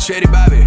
Chatty Bobby.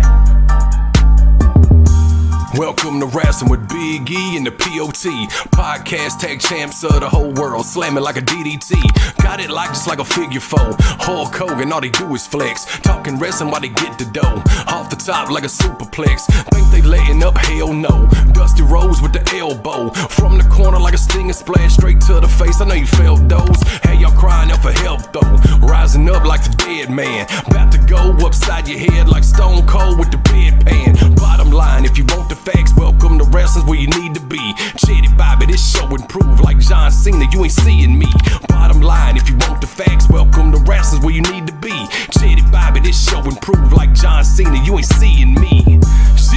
Welcome to Wrasslin with Big E and the POT. Podcast tag champs of the whole world, slamming like a DDT. Got it like just like a figure four. Hulk Hogan, all they do is flex. Talking wrestling while they get the dough. Off the top like a superplex. Think they letting up? Hell no. Dusty Rose with the elbow. From the corner like a stinger splash straight to the face. I know you felt those. Hey, y'all crying out for help though. Rising up like the dead man. About to go upside your head like Stone Cold with the bedpan. Bottom line, if you want the facts, welcome to Wrestling's where you need to be. Chatty Bobby, this show improved like John Cena, you ain't seeing me. Bottom line, if you want the facts, welcome to Wrestling's where you need to be. Chatty Bobby, this show improved like John Cena, you ain't seeing me.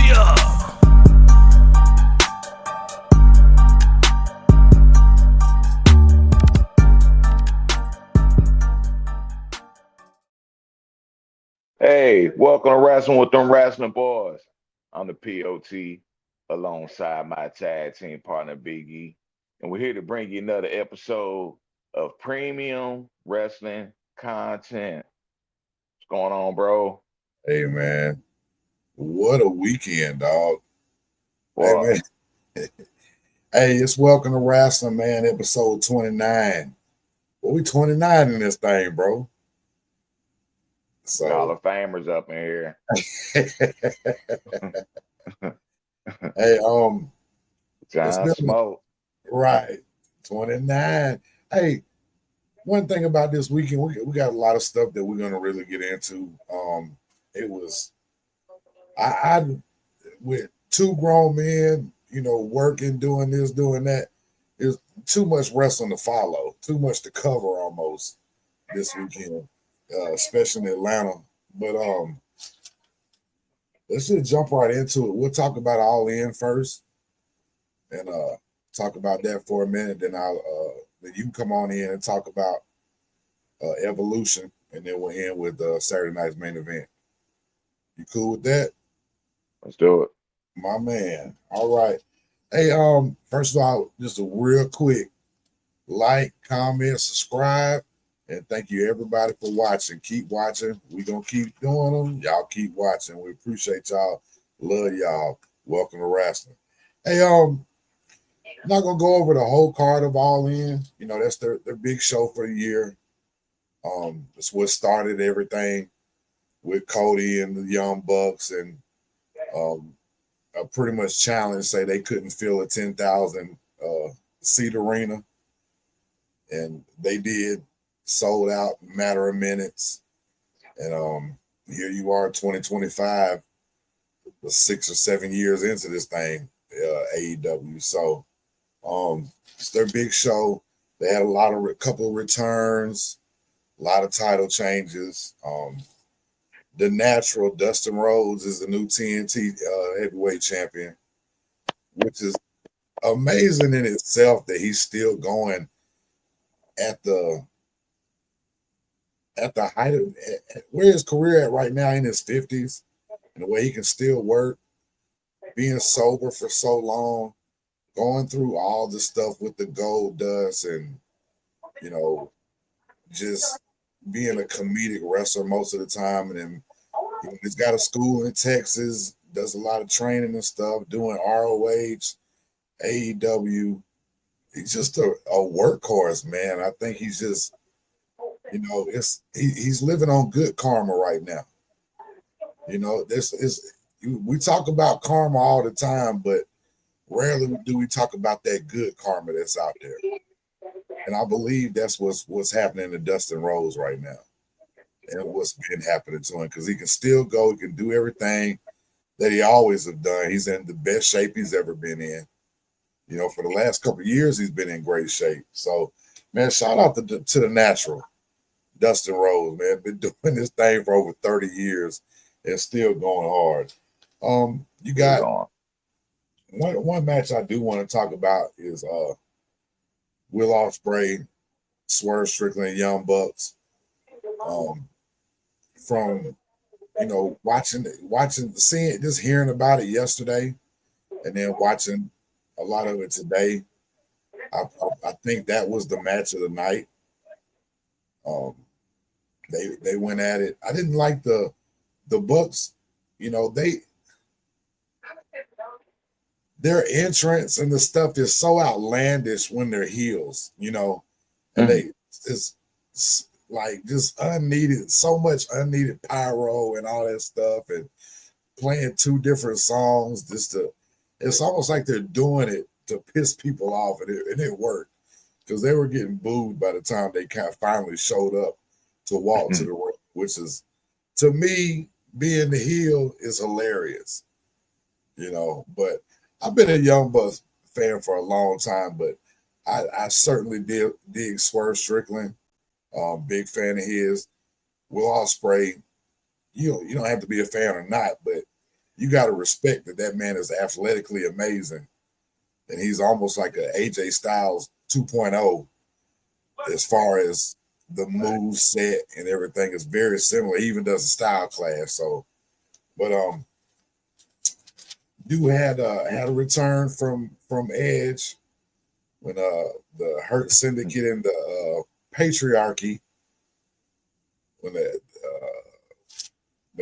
Yeah. Hey, welcome to Wrestling with them Wrestling Boys. I'm the POT alongside my tag team partner Big E, and we're here to bring you another episode of premium wrestling content. What's going on, bro? Hey, man. What a weekend, dog. Wow. Hey, man. Hey, it's Welcome to Wrestling, man, episode 29. Well, we 29 in this thing, bro. So Hall of Famers up in here. Hey, John Smoke. Right. 29. Hey, one thing about this weekend, we got a lot of stuff that we're gonna really get into. It was I with two grown men, working, doing this, doing that. It's too much wrestling to follow, too much to cover almost this weekend, especially in Atlanta. But let's just jump right into it. We'll talk about All In first, and talk about that for a minute. Then then you can come on in and talk about Evolution, and then we'll end with Saturday night's main event. You cool with that? Let's do it, my man. All right. Hey, first of all, just a real quick like, comment, subscribe, and thank you everybody for watching. Keep watching. We're gonna keep doing them. Y'all keep watching. We appreciate y'all. Love y'all. Welcome to Wrestling. Hey, I'm not gonna go over the whole card of All In. That's their big show for the year. It's what started everything with Cody and the Young Bucks, and a pretty much challenge, say they couldn't fill a 10,000 seat arena, and they did. Sold out in a matter of minutes, and here you are, 2025, 6 or 7 years into this thing, AEW. So it's their big show. They had a couple of returns, a lot of title changes. The Natural, Dustin Rhodes, is the new TNT heavyweight champion, which is amazing in itself that he's still going at the height of where his career at right now, in his 50s, and the way he can still work, being sober for so long, going through all the stuff with the gold dust, and just being a comedic wrestler most of the time. And then he's got a school in Texas, does a lot of training and stuff, doing ROH, AEW. He's just a workhorse, man. I think he's just, he's living on good karma right now. We talk about karma all the time, but rarely do we talk about that good karma that's out there. And I believe that's what's happening to Dustin Rhodes right now, and what's been happening to him, because he can still go, he can do everything that he always have done. He's in the best shape he's ever been in. For the last couple of years, he's been in great shape. So, man, shout out to the Natural, Dustin Rhodes, man. Been doing this thing for over 30 years and still going hard. You got one match I do want to talk about is Will Ospreay, Swerve Strickland, Young Bucks. From seeing, just hearing about it yesterday, and then watching a lot of it today, I think that was the match of the night. They went at it. I didn't like the Bucks you know, their entrance and the stuff is so outlandish when they're heels, you know, and Mhm. it's like just unneeded, so much unneeded pyro and all that stuff, and playing two different songs just to, it's almost like they're doing it to piss people off, and it worked because they were getting booed by the time they kind of finally showed up to walk to the ring, which is, to me, being the heel is hilarious, you know. But I've been a Young Bucks fan for a long time, but I certainly dig Swerve Strickland. Big fan of his. Will Ospreay, you don't have to be a fan or not, but you got to respect that man is athletically amazing, and he's almost like a AJ Styles 2.0 as far as the move set and everything is very similar. He even does a style class. So, but do had a return from Edge when the Hurt Syndicate and the Patriarchy, when they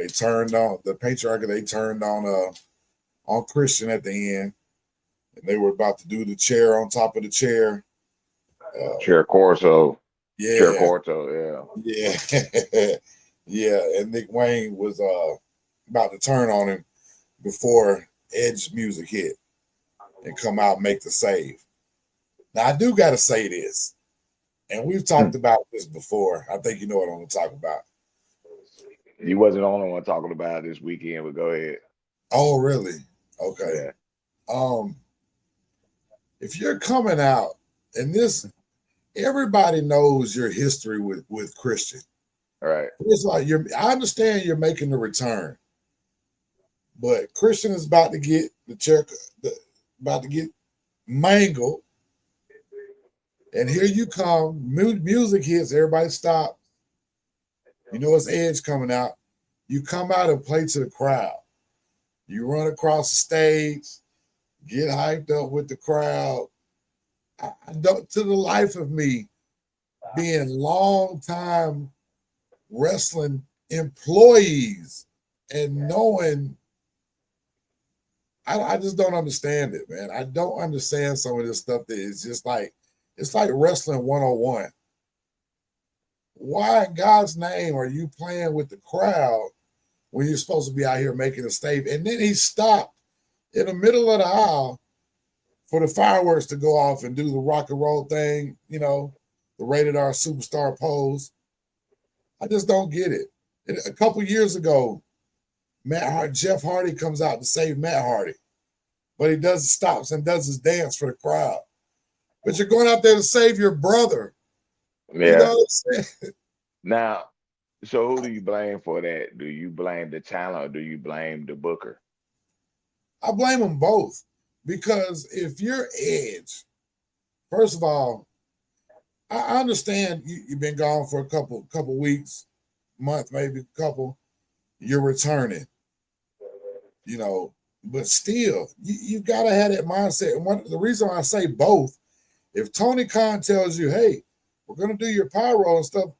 turned on the Patriarchy, they turned on Christian at the end, and they were about to do the chair on top of the chair. Chair Corso. Chair Yeah, Corso, yeah, yeah. And Nick Wayne was about to turn on him before Edge's music hit and come out and make the save. Now I do got to say this, and we've yeah. talked about this before. I think you know what I'm going to talk about. You wasn't the only one talking about it this weekend, but go ahead. Oh, really? Okay. Yeah. If you're coming out, and this, everybody knows your history with Christian. All right. It's like I understand you're making the return, but Christian is about to get about to get mangled, and here you come. Music hits, everybody stops. You know it's Edge coming out. You come out and play to the crowd. You run across the stage, get hyped up with the crowd. I don't, to the life of me, being long time wrestling employees and knowing, I just don't understand it, man. I don't understand some of this stuff that is just like, it's like wrestling 101. Why in God's name are you playing with the crowd when you're supposed to be out here making a statement? And then he stopped in the middle of the aisle for the fireworks to go off and do the rock and roll thing, you know, the rated R superstar pose. I just don't get it. And a couple years ago, Jeff Hardy comes out to save Matt Hardy, but he stops and does his dance for the crowd. But you're going out there to save your brother. Yeah. You know what I'm saying? Now, so who do you blame for that? Do you blame the talent or do you blame the booker? I blame them both, because if you're Edge, first of all, I understand you've been gone for a couple weeks, month, maybe a couple. You're returning, you know, but still, you got to have that mindset. And the reason I say both, if Tony Khan tells you, hey, we're going to do your pyro and stuff,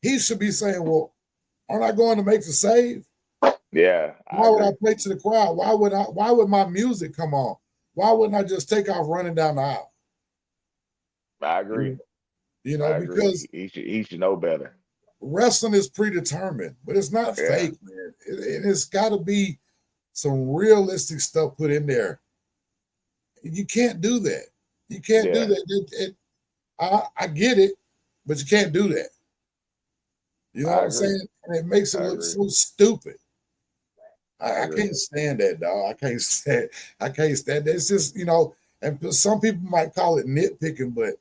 he should be saying, well, aren't I going to make the save? Yeah. Why would I play to the crowd? Why would my music come on? Why wouldn't I just take off running down the aisle? I agree. You know, I agree. because He should know better. wrestling is predetermined, but it's not Yeah. fake, man. It's got to be some realistic stuff put in there. You can't do that. You can't do Yeah. that. I get it, but you can't do that. You know I what I'm agree. saying? And it makes it I look agree. so stupid. I agree. can't stand that, dog. I can't stand that. It's just, you know, and some people might call it nitpicking, but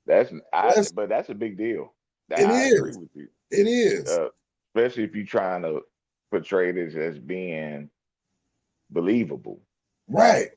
But that's a big deal. it I agree is. with you. It is. Especially if you're trying to portray this as being believable. Right.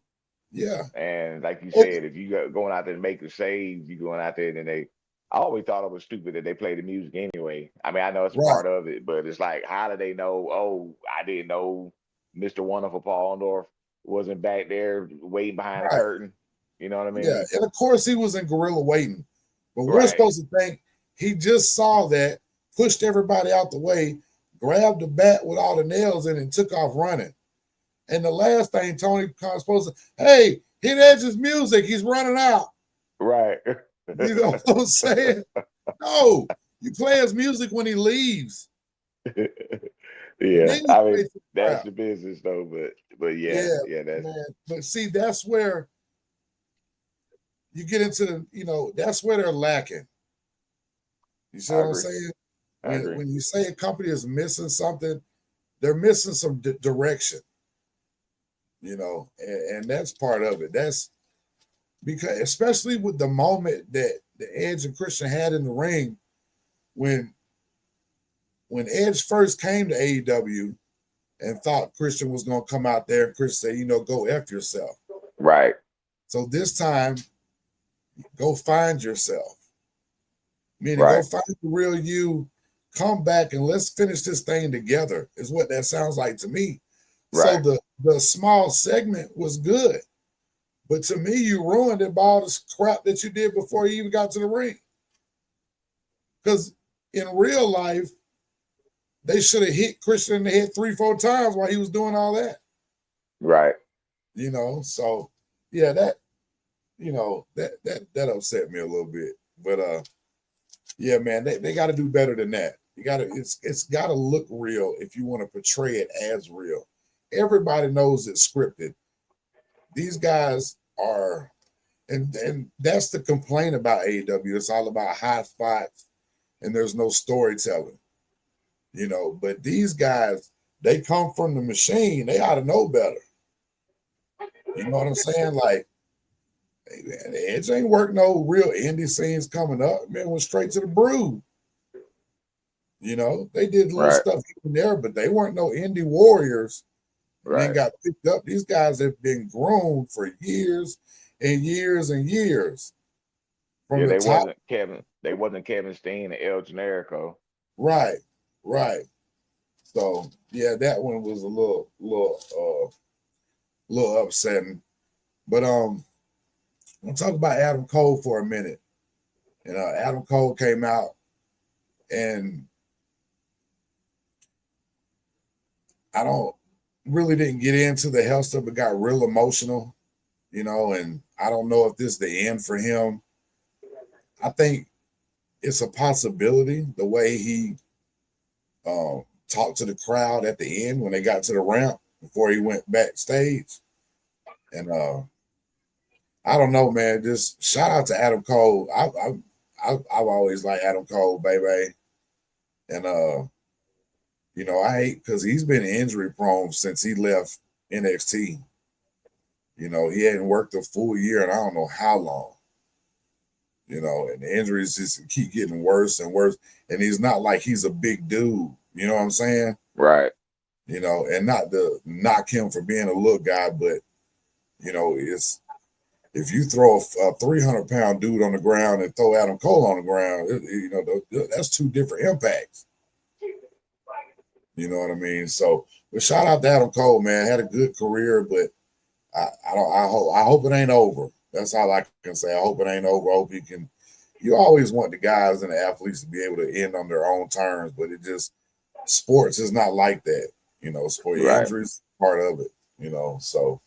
Yeah. And like you And- said, if you going out there to make the saves, you going out there and then I always thought it was stupid that they play the music anyway. I mean, I know it's a Right. part of it, but it's like, how do they know? Oh, I didn't know Mr. Wonderful Paul Orndorff wasn't back there waiting behind the Right. curtain. You know what I mean? Yeah. And of course he was in gorilla waiting. But we're Right. supposed to think he just saw that, pushed everybody out the way, grabbed the bat with all the nails in it and took off running. And the last thing Tony Khan was supposed to, hey, hit Edge's music. He's running out. Right. You know what I'm saying? No, you play his music when he leaves. Yeah, Then you I play mean the that's crowd. the business though, but yeah, Yeah, yeah, that's man. But see, that's where you get into the, that's where they're lacking. You see I what I'm agree. saying? I agree. When you say a company is missing something, they're missing some direction, and that's part of it. That's because, especially with the moment that the Edge and Christian had in the ring, when Edge first came to AEW and thought Christian was going to come out there, and Christian said, go F yourself. Right. So this time, go find yourself. Meaning, go Right. find the real you, come back, and let's finish this thing together, is what that sounds like to me. So Right. the small segment was good. But to me, you ruined it by all the crap that you did before you even got to the ring. Because in real life, they should have hit Christian in the head 3-4 times while he was doing all that. Right. So yeah, that upset me a little bit. But yeah, man, they got to do better than that. It's got to look real if you want to portray it as real. Everybody knows it's scripted. These guys are, and that's the complaint about AEW. It's all about high spots, and there's no storytelling. But these guys, they come from the machine. They ought to know better. You know what I'm saying? Like, hey, man, Edge ain't worked no real indie scenes coming up. Man, went straight to the Brood. They did little Right. stuff here and there, but they weren't no indie warriors. And then Right. got picked up. These guys have been groomed for years and years and years. From Yeah, the top. They wasn't Kevin Steen and El Generico. Right. So yeah, that one was a little upsetting. But I'm gonna talk about Adam Cole for a minute. Adam Cole came out, and I didn't get into the health stuff, but got real emotional, and I don't know if this is the end for him. I think it's a possibility the way he talked to the crowd at the end when they got to the ramp before he went backstage. And I don't know, man. Just shout out to Adam Cole. I've always liked Adam Cole, baby. And I hate because he's been injury prone since he left NXT. He hadn't worked a full year, and I don't know how long. And the injuries just keep getting worse and worse. And he's not like he's a big dude. You know what I'm saying? Right. And not to knock him for being a little guy, but it's if you throw a 300-pound dude on the ground and throw Adam Cole on the ground, that's two different impacts. You know what I mean? So, but shout out to Adam Cole, man. Had a good career, but I hope it ain't over. That's all I can say. I hope it ain't over. I hope he can. You always want the guys and the athletes to be able to end on their own terms, but sports is not like that. Sport injuries part of it. So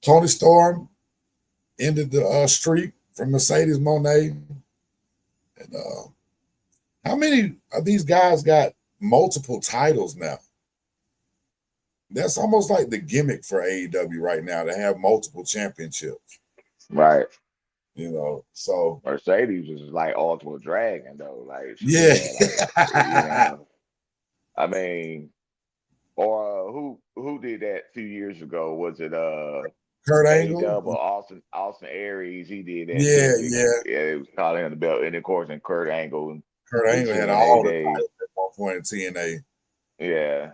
Tony Storm ended the streak from Mercedes Moné. And how many of these guys got multiple titles now? That's almost like the gimmick for AEW right now to have multiple championships. Right. So Mercedes was like Ultimate Dragon though. Like yeah. I mean, or who did that 2 years ago? Was it Kurt Angle? AEW Austin Aries? He did that too. Yeah. It was calling him the belt, and of course, and Kurt Angle. Kurt Angle had all the titles at one point in TNA. Yeah.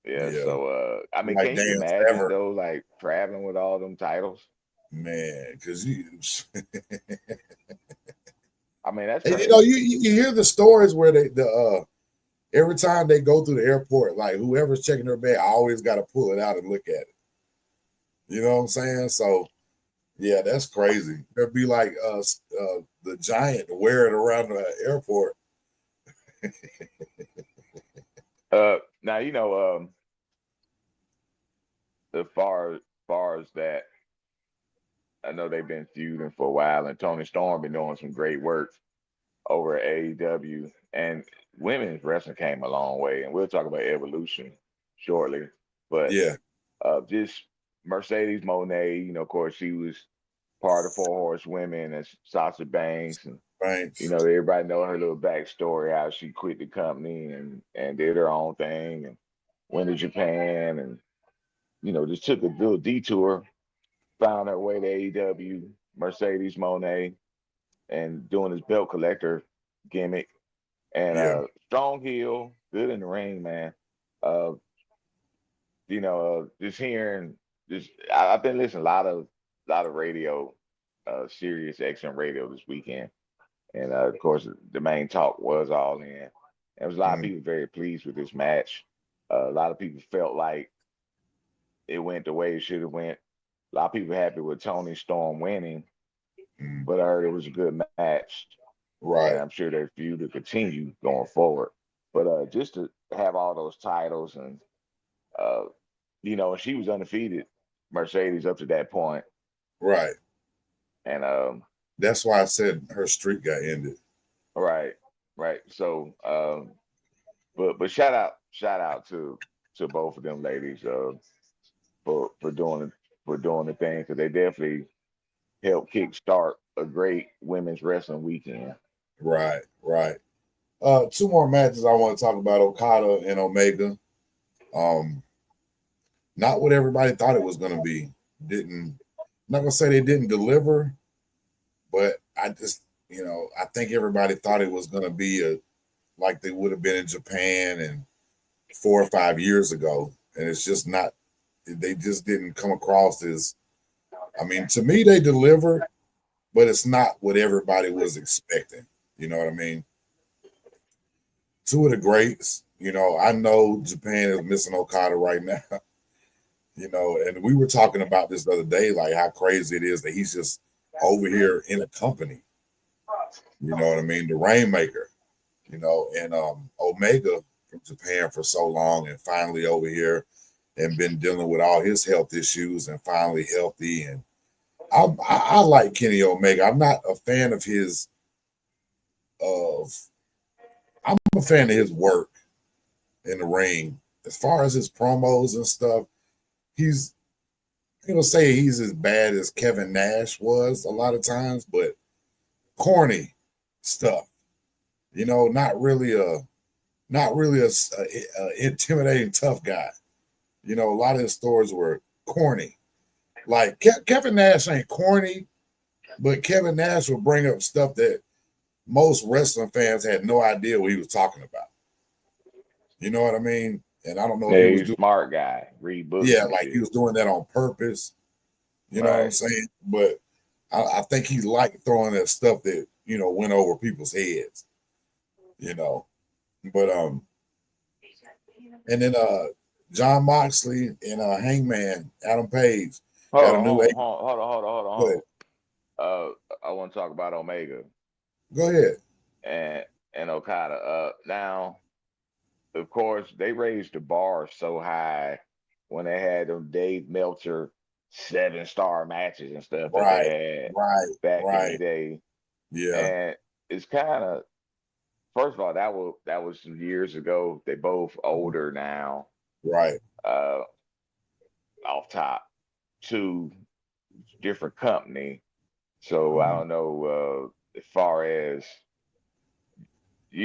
So I mean, like can you imagine though, like traveling with all them titles? Man, because I mean, that's and, crazy. you hear the stories where every time they go through the airport, like whoever's checking their bag, I always got to pull it out and look at it. You know what I'm saying? So yeah, that's crazy. There'd be like the Giant to wear it around the airport. Now as far as that, I know they've been feuding for a while, and Tony Storm been doing some great work over at AEW. And women's wrestling came a long way, and we'll talk about Evolution shortly. But Yeah, just Mercedes Monet, of course, she was part of Four Horse Women and Sasha Banks, and thanks. everybody know her little backstory, how she quit the company and did her own thing and went to Japan and just took a little detour, found her way to AEW, Mercedes Monet, and doing his belt collector gimmick. And Yeah, strong heel, good in the ring, man. Uh, just hearing I've been listening a lot of radio, Sirius XM radio this weekend, and of course the main talk was All In. There was a lot of mm, people very pleased with this match. A lot of people felt like it went the way it should have went. A lot of people happy with Tony Storm winning, mm. but I heard it was a good match, and Right, I'm sure their feud to continue going forward. But just to have all those titles and uh, she was undefeated, Mercedes up to that point, right. and That's why I said her streak got ended. right, right. So, but shout out to both of them ladies for doing the thing, because they definitely helped kickstart a great women's wrestling weekend. Right, right. Two more matches I want to talk about: Okada and Omega. Um, not what everybody thought it was going to be. Didn't Not gonna say they didn't deliver, but I just I think everybody thought it was going to be like they would have been in Japan and 4 or 5 years ago, and it's just not. They just didn't come across as. I mean, to me, they delivered, but it's not what everybody was expecting. You know what I mean? Two of the greats. I know Japan is missing Okada right now. And we were talking about this the other day, like how crazy it is that he's just over here in a company. You know what I mean? The Rainmaker. And Omega from Japan for so long, and finally over here, and been dealing with all his health issues, and finally healthy. And I like Kenny Omega. I'm not a fan of his. Of I'm a fan of his work in the ring. As far as his promos and stuff, he's say he's as bad as Kevin Nash was a lot of times, but corny stuff. Not really a intimidating tough guy. A lot of his stories were corny. Like Kevin Nash ain't corny, but Kevin Nash will bring up stuff that most wrestling fans had no idea what he was talking about. You know what I mean? And I don't know if he Yeah, was he's a doing, smart guy, read books yeah, and like he shit. was doing that on purpose. You know what I'm Right. saying? But I think he liked throwing that stuff that went over people's heads. You know, but and then John Moxley and Hangman Adam Page Hold got a on, new. hold on, hold on, Go hold ahead. on. I want to talk about Omega Go ahead. and Okada. Now, of course, they raised the bar so high when they had them Dave Meltzer 7-star matches and stuff that they Right, had right, back in the right. day. Yeah, And it's kind of, first of all, that was some years ago. They both older now. right. Uh, Off top, two different company. So I Mhm. don't know, as far as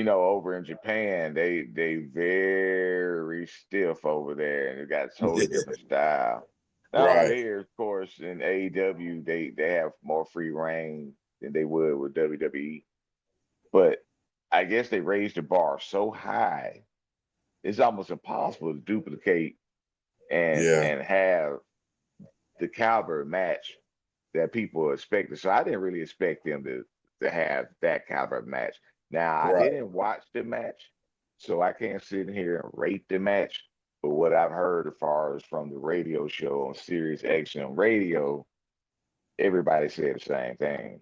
over in Japan, they very stiff over there, and they got a totally different style. Now over Right. here, of course, in AEW, they have more free reign than they would with WWE. But I guess they raised the bar so high, it's almost impossible to duplicate and Yeah, and have the caliber match that people expected. So I didn't really expect them to have that caliber of match. Now I right. didn't watch the match, so I can't sit in here and rate the match. But what I've heard as far as from the radio show on Sirius XM Radio, everybody said the same thing.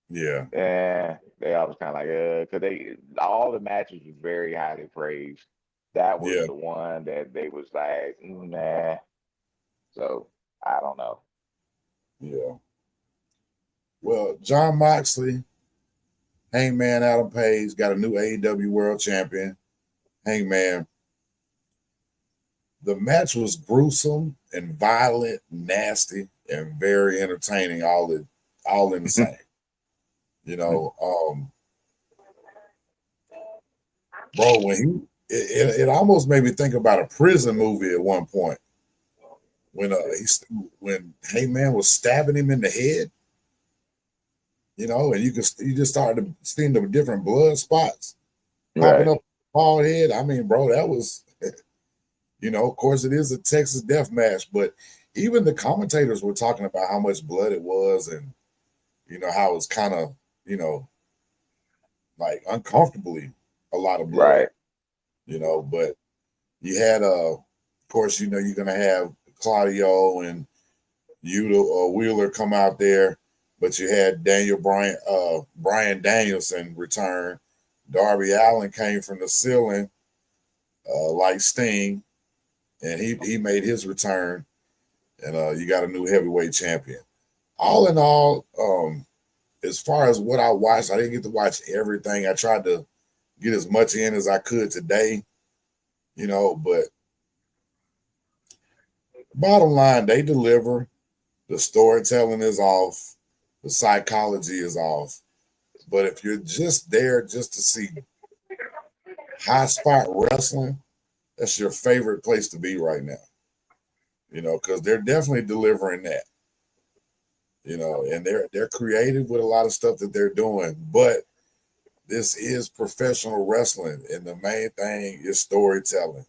Yeah. They always kind of like, because they all the matches was very highly praised. That was Yeah, the one that they was like, nah. So I don't know. yeah. Well, John Moxley, Hangman Adam Page got a new AEW World Champion. Hangman. The match was gruesome and violent, nasty, and very entertaining. All in the same. You know, bro, when it almost made me think about a prison movie at one point when when Heyman was stabbing him in the head, you know, and you just started to see the different blood spots popping Right, up bald head. I mean, bro, that was of course it is a Texas death match, but even the commentators were talking about how much blood it was and how it's kind of, you know, like uncomfortably a lot of blood, right, but you had of course, you're gonna have Claudio and Yuta or Wheeler come out there, but you had Brian Danielson return. Darby Allen came from the ceiling, like Sting, and he made his return. And you got a new heavyweight champion. All in all, as far as what I watched, I didn't get to watch everything. I tried to get as much in as I could today, but bottom line, they deliver. The storytelling is off. The psychology is off. But if you're just there just to see high spot wrestling, that's your favorite place to be right now. Because they're definitely delivering that. And they're creative with a lot of stuff that they're doing. But this is professional wrestling, and the main thing is storytelling,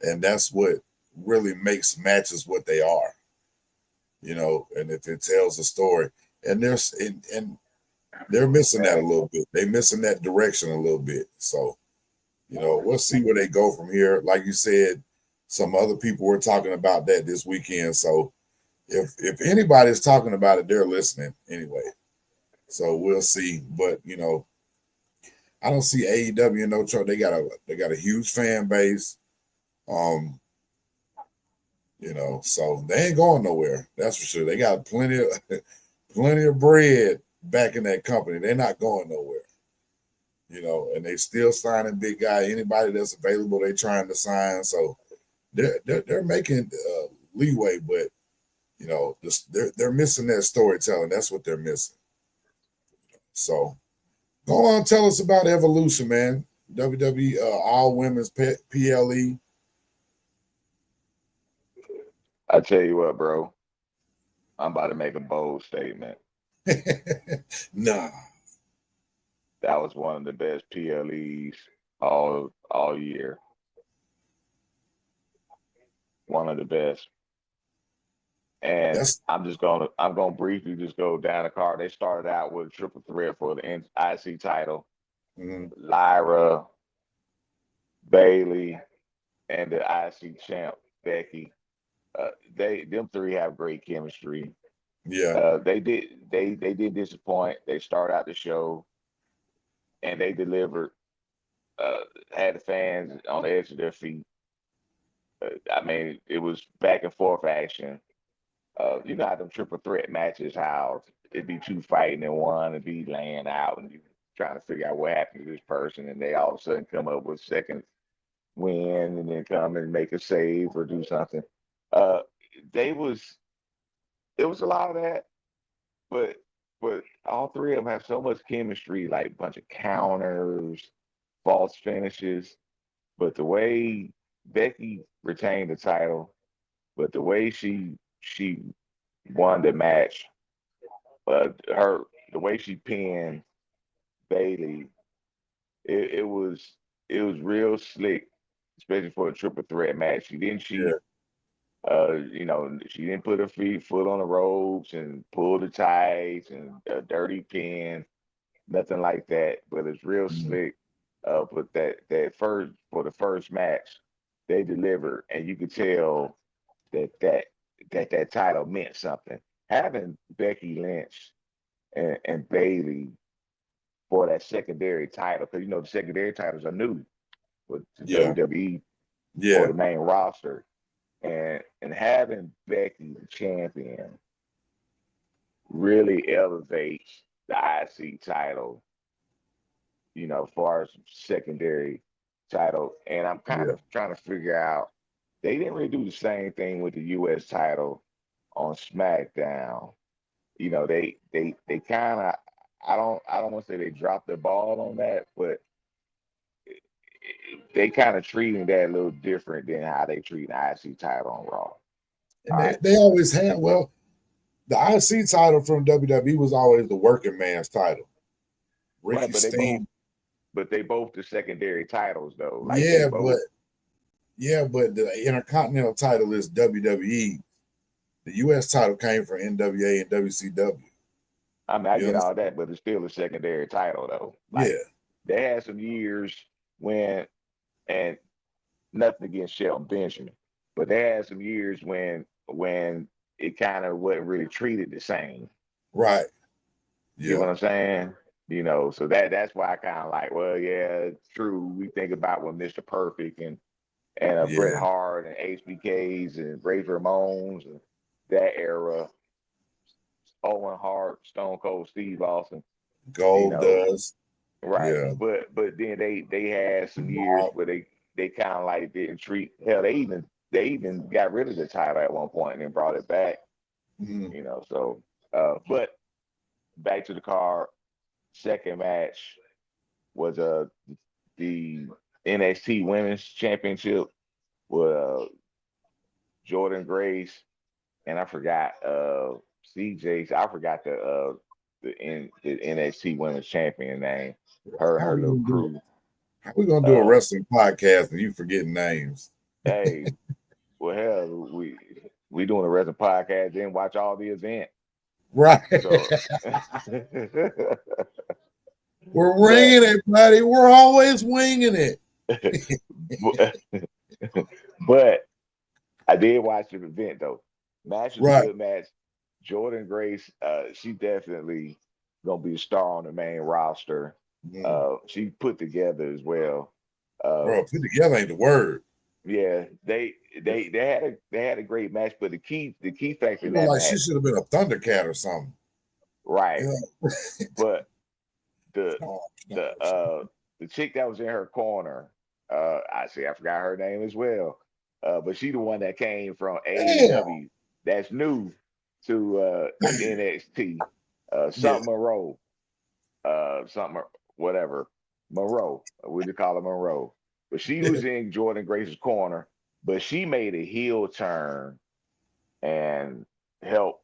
and that's what really makes matches what they are. And if it tells a story, and they're missing that a little bit. They're missing that direction a little bit. So, we'll see where they go from here. Like you said, some other people were talking about that this weekend. So if anybody's talking about it, they're listening anyway. So we'll see. But I don't see AEW in no trouble. They got a huge fan base. Um, so they ain't going nowhere. That's for sure. They got plenty of plenty of bread back in that company. They're not going nowhere. And they still signing big guy. Anybody that's available, they trying to sign. So they're making leeway, but they're missing that storytelling. That's what they're missing. So go on, tell us about Evolution, man. WWE All Women's PLE. I tell you what, bro. I'm about to make a bold statement. Nah, That was one of the best PLEs all year. One of the best. And that's I'm gonna briefly just go down the card. They started out with a triple threat for the IC title. mhm, Lyra, Bailey, and the IC champ Becky. Them three have great chemistry. yeah, They did disappoint. They started out the show and they delivered. Uh, had the fans on the edge of their feet. I mean, it was back and forth action. You know how them triple threat matches, how it'd be two fighting and one and be laying out and you trying to figure out what happened to this person, and they all of a sudden come up with second win and then come and make a save or do something. Uh, they was it was a lot of that, but all three of them have so much chemistry, like a bunch of counters, false finishes. But the way Becky retained the title, but the way she won the match, her the way she pinned Bailey, it was real slick, especially for a triple threat match. She didn't cheat. yeah, She didn't put her foot on the ropes and pull the tights and a dirty pin, nothing like that. But it's real mhm, slick. But that first for the first match, they delivered, and you could tell that that title meant something. Having Becky Lynch and Bailey for that secondary title, because the secondary titles are new with the Yeah. WWE for Yeah. the main roster, and having Becky the champion really elevates the IC title, as far as secondary title. And I'm kind Yeah. of trying to figure out, they didn't really do the same thing with the US title on SmackDown. They kind of, I don't want to say they dropped the ball on that, but they kind of treating that a little different than how they treat the IC title on Raw. And All right. they always had, well, the IC title from WWE was always the working man's title. Right, Ricky Steam. but they both the secondary titles though. Like they Yeah, both. but the Intercontinental title is WWE. The US title came from NWA and WCW. I mean, I You get all understand? that, but it's still a secondary title though. Like Yeah. they had some years when, and nothing against Shelton Benjamin, but they had some years when it kind of wasn't really treated the same. Right. You get Yeah. what I'm saying? So that's why I kind of like, well, yeah, it's true. We think about when Mr. Perfect and Bret Yeah. Hart and HBKs and Razor Ramones and that era, Owen Hart, Stone Cold Steve Austin, you Gold know, does. right. Yeah. But then they had some years where they kind of like didn't treat, hell, they even got rid of the title at one point and then brought it back, Mhm. so but back to the card, second match was the NXT Women's Championship with Jordan Grace, and I forgot CJ. I forgot the NXT Women's Champion name. How Her we little gonna do? crew. How we gonna do a wrestling podcast and you forgetting names? Hey, well, hell, we doing a wrestling podcast, then watch all the event. Right. So, We're but winging it, buddy. We're always winging it. but I did watch the event though. Match was a Right. good match. Jordan Grace, she definitely gonna be a star on the main roster. She put together as well. Bro, put together ain't the word. Yeah, they had a great match, but the key factor You in know, that like she match, should have been a Thundercat or something. right? Yeah. But the Oh, the chick that was in her corner, I forgot her name as well. But she the one that came from damn. AEW. That's new to NXT. Yeah. Something Monroe, something whatever Monroe. We just call her Monroe. But she Yeah. was in Jordan Grace's corner, but she made a heel turn and helped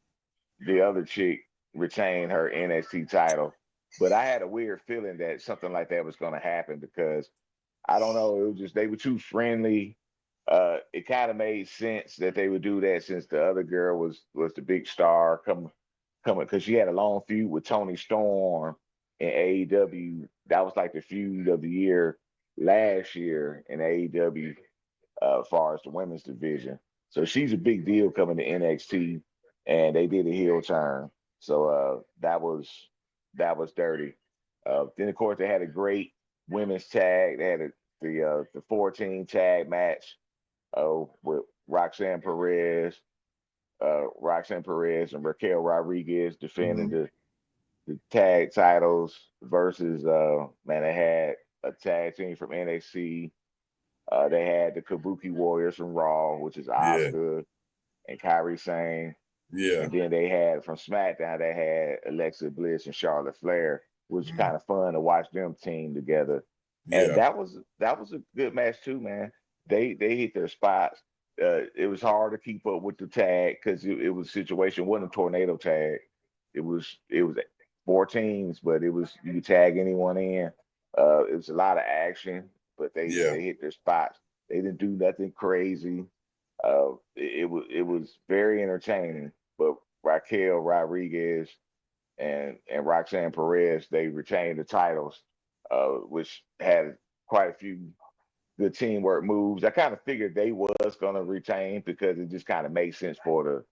the other chick retain her NXT title. But I had a weird feeling that something like that was going to happen because I don't know. It was just they were too friendly. It kind of made sense that they would do that since the other girl was the big star coming because she had a long feud with Tony Storm in AEW. That was like the feud of the year last year in AEW, as far as the women's division. So she's a big deal coming to NXT, and they did a heel turn. So that was dirty. Then of course they had a great women's tag. They had the 14 tag match with Roxanne Perez and Raquel Rodriguez defending Mhm. the tag titles versus man, they had a tag team from NXT. They had the Kabuki Warriors from Raw, which is Yeah. Asuka and Kyrie Sane. Yeah. And then they had from SmackDown, they had Alexa Bliss and Charlotte Flair, which was kind of fun to watch them team together. And Yeah. that was a good match too, man. They hit their spots. It was hard to keep up with the tag because it was a situation, it wasn't a tornado tag. It was 4 teams, but it was you could tag anyone in. It was a lot of action, but they Yeah. they hit their spots. They didn't do nothing crazy. It was very entertaining. But Raquel Rodriguez and Roxanne Perez, they retained the titles, which had quite a few good teamwork moves. I kind of figured they was gonna retain because it just kind of makes sense for the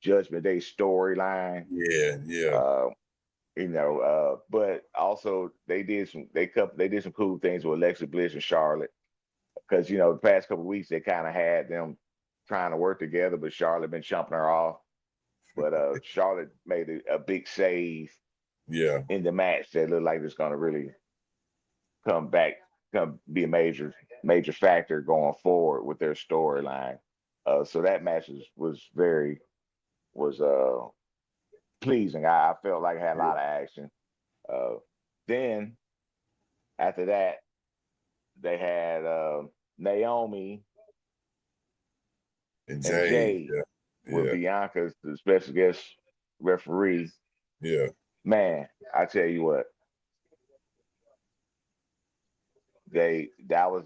Judgment Day storyline. Yeah. Yeah. Uh, But also they did some cool things with Alexa Bliss and Charlotte because the past couple of weeks they kind of had them trying to work together, but Charlotte been chumping her off. But Charlotte made a big save Yeah. in the match that looked like it's going to really come back, come be a major factor going forward with their storyline. So that match was pleasing. I felt like it had a Yeah. lot of action. Uh, then after that, they had Naomi And and Jade. Jade Yeah. with Yeah. Bianca as the special guest referee. Yeah. Man, I tell you what, they that was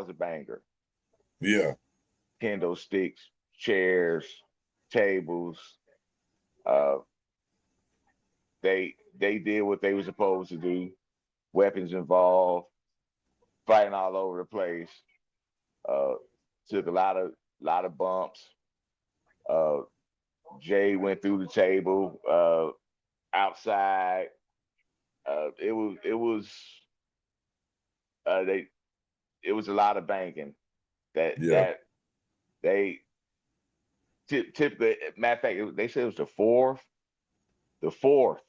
a banger. Yeah. Kendo sticks, chairs, tables. Uh, they did what they were supposed to do. Weapons involved, fighting all over the place. Uh, took a lot of bumps. Uh, Jay went through the table outside. It was they it was a lot of banging Yeah. that they typically. Matter of fact, they said it was the fourth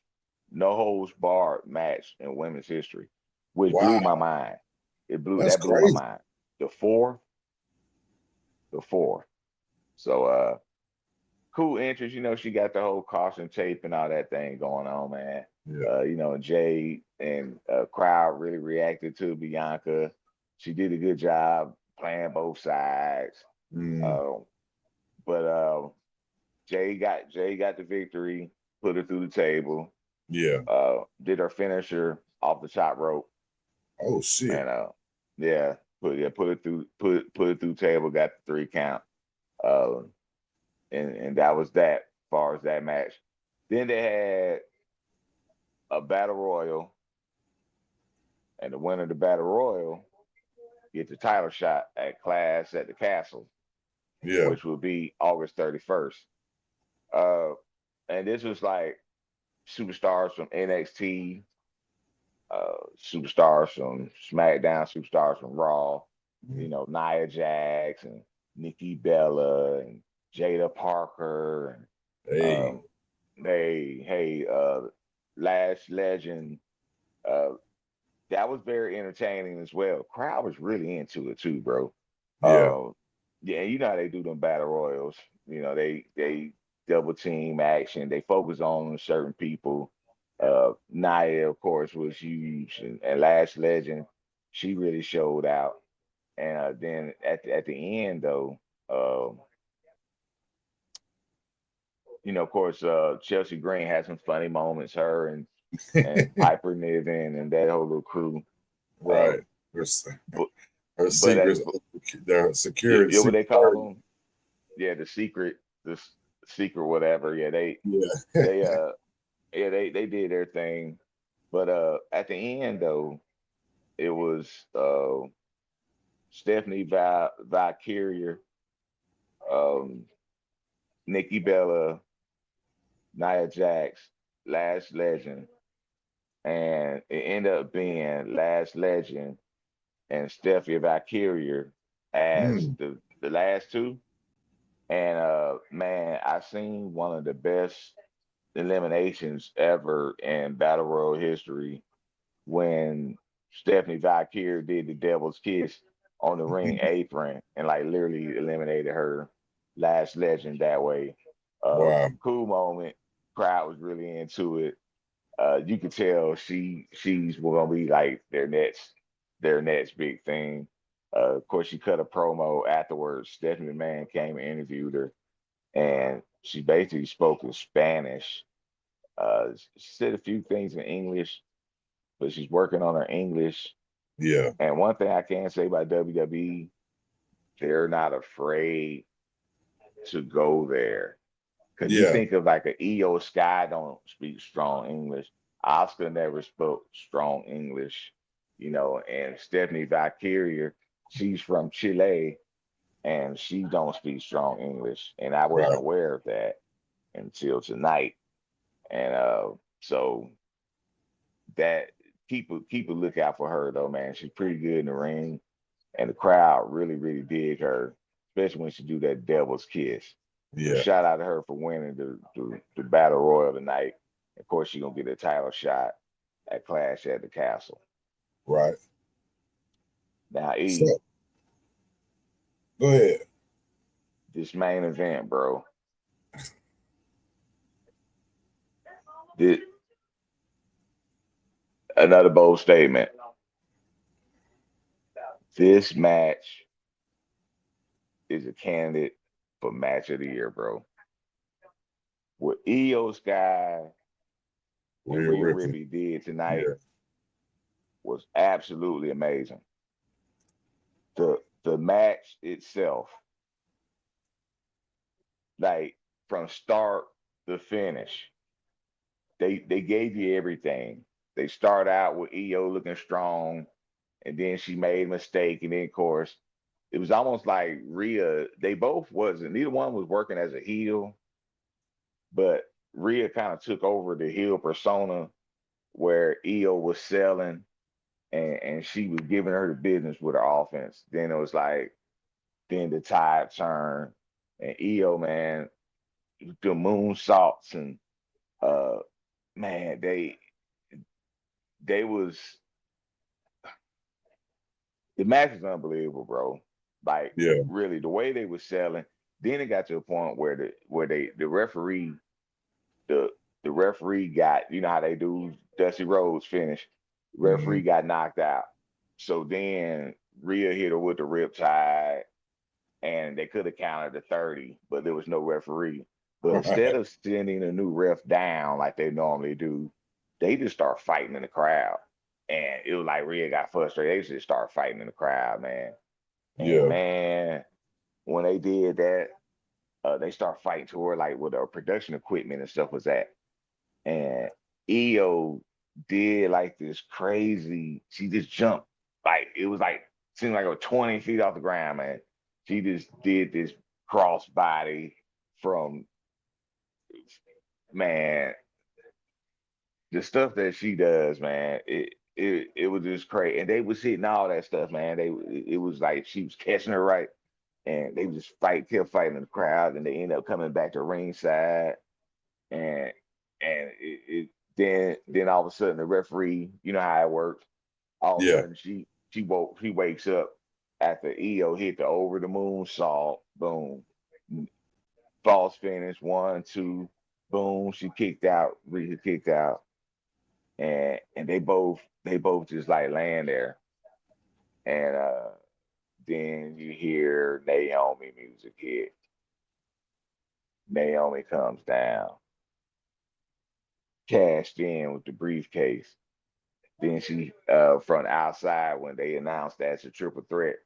no holds barred match in women's history, which Wow. blew my mind. That's That blew my crazy. mind. The fourth, the fourth. So cool interest. She got the whole caution tape and all that thing going on, man. Yeah. Jay and crowd really reacted to Bianca. She did a good job playing both sides. Mm, Uh, but Jay got the victory, put her through the table, yeah. did her finisher off the top rope, Oh shit. and yeah, put it through table, got the 3 count. Uh, and that was that as far as that match. Then they had a battle royal, and the winner of the battle royal get the title shot at Clash at the Castle, Yeah. which will be August 31st. Uh, and this was like superstars from NXT, superstars from SmackDown, superstars from Raw. Mm. Nia Jax and Nikki Bella and Jada Parker and Hey. hey, Lash Legend. Uh, that was very entertaining as well. Crowd was really into it too, bro. Yeah. Yeah, you know how they do them battle royals. They double team action. They focus on certain people. Nia, of course, was huge, and Lash Legend, she really showed out. And then at the end though, uh, of course, Chelsea Green had some funny moments. Her and Piper Niven and that whole little crew. Uh, Right. Her, but her but secrets, the security, what secret they call party. them? Yeah, the secret whatever. Yeah, Yeah. they they did their thing. But at the end though, it was Stephanie Valkyria, um, Nikki Bella, Nia Jax, Last Legend, and it ended up being Last Legend and Stephanie Valkyria as Mm, the last two. And man, I seen one of the best eliminations ever in Battle Royal history when Stephanie Valkyrie did the Devil's Kiss on the ring apron and like literally eliminated her Last Legend that way. wow. Cool moment. Crowd was really into it. You could tell she's gonna be like their next big thing. Of course, she cut a promo afterwards. Stephanie McMahon came and interviewed her, and she basically spoke in Spanish. She said a few things in English, but she's working on her English. Yeah. And one thing I can say about WWE, they're not afraid to go there. Because you Yeah. think of like an EO Sky don't speak strong English. Oscar never spoke strong English, and Stephanie Valkyria, she's from Chile and she don't speak strong English. And I wasn't Right. aware of that until tonight. And So that keep a lookout for her though, man. She's pretty good in the ring, and the crowd really really dig her, especially when she do that devil's kiss. So Yeah. shout out to her for winning the battle royal tonight. Of course, she's gonna get a title shot at Clash at the Castle. Right. Now, So E, go ahead. this main event, bro. This, another bold statement. This match is a candidate for match of the year, bro. What Io Sky and Real Rhea Ripley. Ripley did tonight Yeah. was absolutely amazing. The match itself, like from start to finish, they gave you everything. They start out with Io looking strong, and then she made a mistake, and then of course it was almost like Rhea. They both wasn't. Neither one was working as a heel, but Rhea kind of took over the heel persona where Io was selling and she was giving her the business with her offense. Then it was like, then the tide turned, and Io, man, the moonsaults and uh man, they was the match was unbelievable, bro. Like Yeah. really, the way they were selling. Then it got to a point where the referee the the referee got, you know how they do Dusty Rhodes finish. Hmm. Referee got knocked out. So then Rhea hit her with the riptide, and they could have counted to 30, but there was no referee. But instead Right. of sending a new ref down like they normally do, they just start fighting in the crowd. And it was like Rhea got frustrated. They just start fighting in the crowd, man. And Yeah. man, when they did that, they start fighting to her like where the production equipment and stuff was at. And EO did like this crazy, she just jumped. Like it was like seemed like a 20 feet off the ground, man. She just did this cross body from, man, the stuff that she does, man. It was just crazy. And they was hitting all that stuff, man. It was like she was catching her right. And they just kept fighting in the crowd, and they ended up coming back to ringside. And then all of a sudden the referee, you know how it works. All of a Yeah. sudden she wakes up after EO hit the over the moon salt, boom, false finish, 1, 2, boom, she kicked out, Rita kicked out, and they both just like laying there, and then you hear Naomi music hit. Naomi comes down, cashed in with the briefcase. Then she, from the outside, when they announced that it's a triple threat,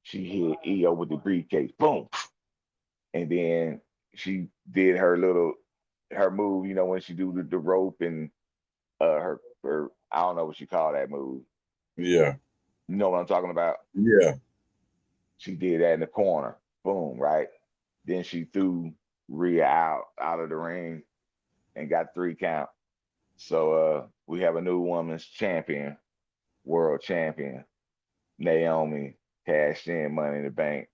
she hit EO with the briefcase, boom, and then she did her move. You know when she do the rope and her I don't know what she called that move. Yeah. You know what I'm talking about? Yeah. She did that in the corner, boom, right. Then she threw Rhea out of the ring and got 3 count. So we have a new women's champion, world champion. Naomi cashed in Money in the Bank.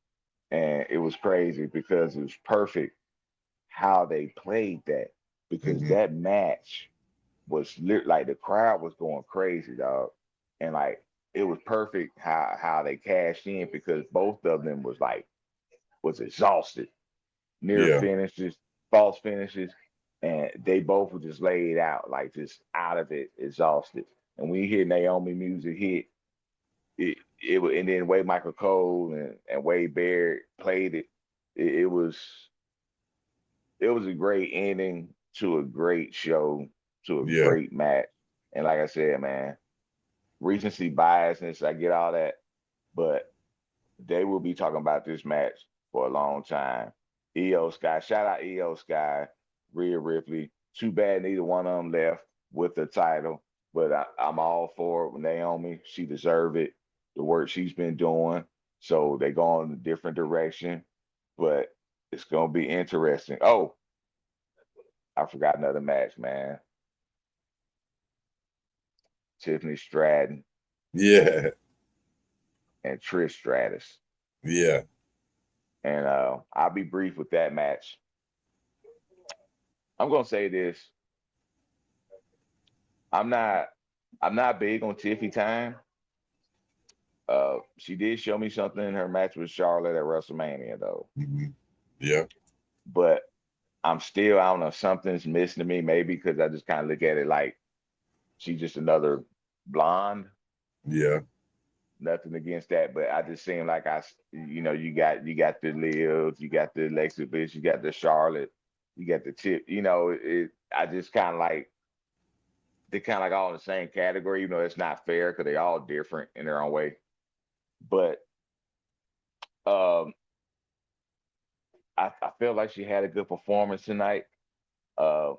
And it was crazy because it was perfect how they played that. Because Hmm. that match was like the crowd was going crazy, dog. And like it was perfect how they cashed in because both of them was exhausted, near Yeah. finishes, false finishes, and they both were just laid out, like just out of it, exhausted. And when you hear Naomi music hit, it was, and then Way Michael Cole and Wade Barrett played it. It it was a great ending to a great show, to a Yeah. great match. And like I said, man, recency biasness, I get all that, but they will be talking about this match for a long time. EO Sky, shout out EO Sky, Rhea Ripley. Too bad neither one of them left with the title, but I'm all for Naomi. She deserved it, the work she's been doing. So they go in a different direction, but it's gonna be interesting. Oh, I forgot another match, man. Tiffany Stratton, Yeah. and Trish Stratus. Yeah. And I'll be brief with that match. I'm gonna say this. I'm not I'm not big on Tiffy time. She did show me something in her match with Charlotte at WrestleMania though. Mhm. Yeah. But I'm still, I don't know, something's missing to me, maybe because I just kind of look at it like she's just another blonde. Yeah. Nothing against that, but I just seem like you got the Liv, you got the Alexa Bliss, you got the Charlotte, you got the Tip. I just kind of like they're kind of like all in the same category. Even though it's not fair because they're all different in their own way. But um, I feel like she had a good performance tonight. Uh,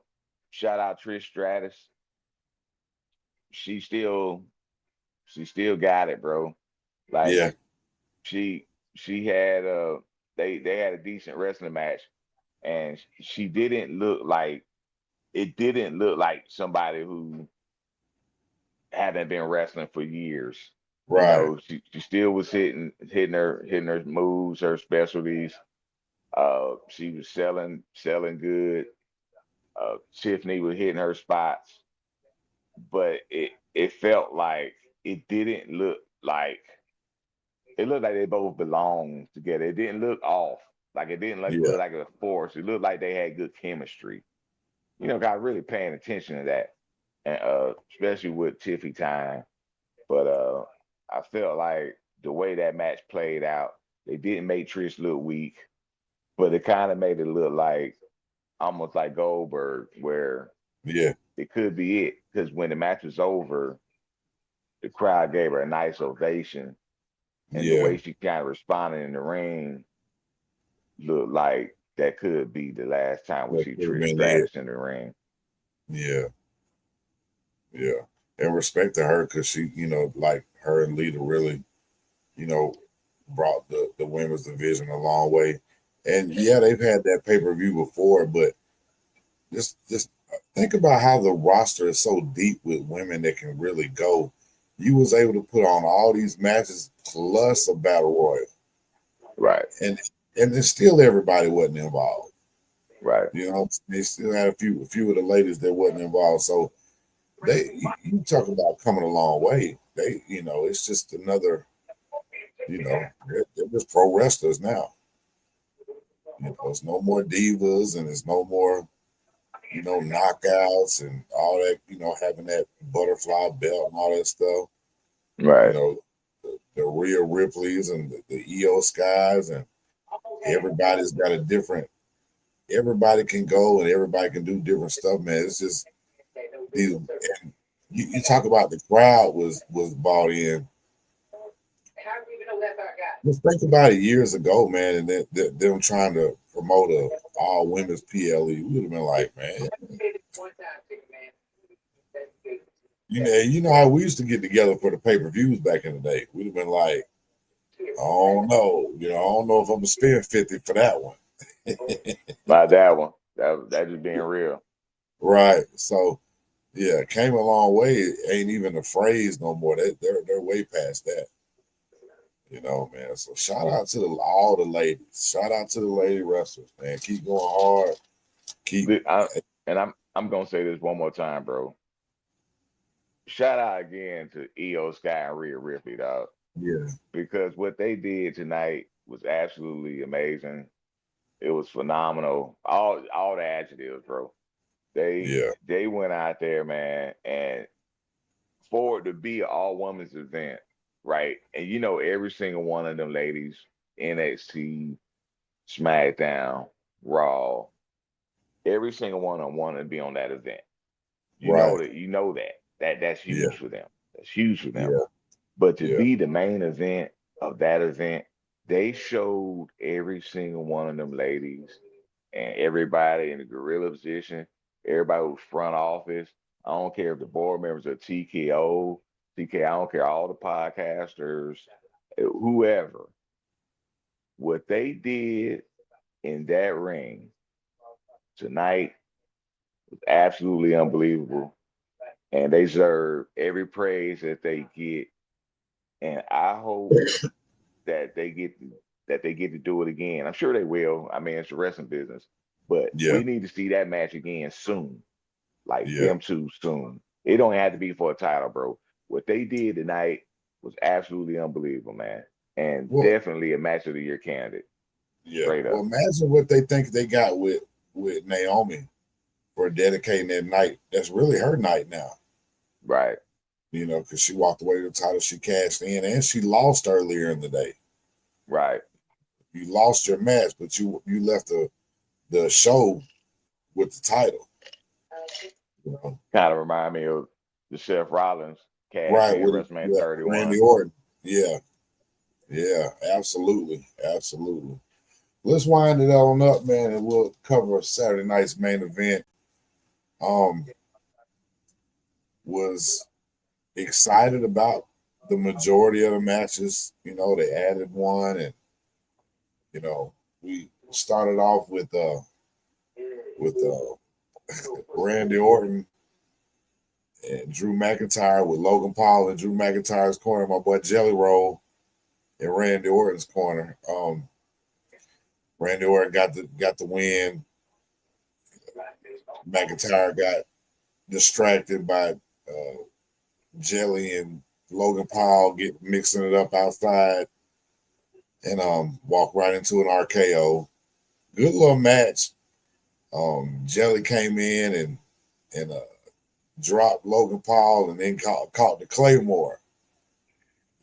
Shout out Trish Stratus. She still she still got it, bro. Like Yeah. she she had they had a decent wrestling match, and she didn't look like it didn't look like somebody who hadn't been wrestling for years. Right. She still was hitting her moves, her specialties. She was selling good. Tiffany was hitting her spots, but it felt like it didn't look like it looked like they both belonged together. It didn't look off. Like it didn't look Yeah. like a force. It looked like they had good chemistry. Got really paying attention to that. And especially with Tiffy time. But I felt like the way that match played out, they didn't make Trish look weak, but it kind of made it look like almost like Goldberg, where Yeah. it could be it. Because when the match was over, the crowd gave her a nice ovation. And the Yeah. way she kind of responded in the ring looked like that could be the last time we That see could have Trish been it. Stratus in the ring. Yeah. Yeah. And respect to her because she, like her and Lita really, you know, brought the women's division a long way. And yeah, they've had that pay-per-view before, but just think about how the roster is so deep with women that can really go. You was able to put on all these matches plus a battle royal, Right, and then still everybody wasn't involved. right, They still had a few of the ladies that wasn't involved. So you talk about coming a long way. It's just another, they're just pro wrestlers now. It's no more divas and it's no more, knockouts and all that, having that butterfly belt and all that stuff. You right, know, the Rhea Ripley's and the EO Skies, and everybody's got a different, everybody can go and everybody can do different stuff, man. It's just these, and you talk about the crowd was bought in. Just think about it years ago, man, and them trying to promote a all women's PLE. We would have been like, man, you know how we used to get together for the pay-per-views back in the day. We'd have been like, I don't know, I don't know if I'm gonna spend 50 for that one. not that one. That just being real. Right. So yeah, came a long way. It ain't even a phrase no more. They're way past that. Man. So shout out to all the ladies. Shout out to the lady wrestlers, man. Keep going hard. Keep I'm gonna say this one more time, bro. Shout out again to EO Sky and Rhea Ripley, dog, yeah, because what they did tonight was absolutely amazing. It was phenomenal. All the adjectives, bro. They yeah, they went out there, man, and for it to be an all women's event, right? And every single one of them ladies, NXT, SmackDown, Raw, every single one of them wanted to be on that event. right. That's Yeah, huge for them. That's huge for them. yeah, But to yeah, be the main event of that event, they showed every single one of them ladies and everybody in the gorilla position, everybody who's front office. I don't care if the board members are TKO, TK, I don't care, all the podcasters, whoever. What they did in that ring tonight was absolutely unbelievable. and they deserve every praise that they get. And I hope that they get to do it again. I'm sure they will. I mean, it's the wrestling business, but Yeah, we need to see that match again soon, like yeah. them two soon. It don't have to be for a title, bro. What they did tonight was absolutely unbelievable, man, and Well, definitely a match of the year candidate, yeah. straight Well, up. imagine what they think they got with Naomi for dedicating that night. That's really her night now. Right, Because she walked away with the title, she cashed in, and she lost earlier in the day. right. You lost your match, but you left the show with the title. You know, Kind of remind me of the Seth Rollins cash right in with WrestleMania yeah, Randy 31. Orton. Yeah, yeah, absolutely, absolutely. Let's wind it on up, man, and we'll cover Saturday night's main event. Um, was excited about the majority of the matches. They added one, and we started off with Randy Orton and Drew McIntyre, with Logan Paul in Drew McIntyre's corner, my boy Jelly Roll in Randy Orton's corner. Randy Orton got the win. McIntyre got distracted by Jelly and Logan Paul get mixing it up outside, and walk right into an RKO. Good little match. Jelly came in and dropped Logan Paul, and then caught the Claymore.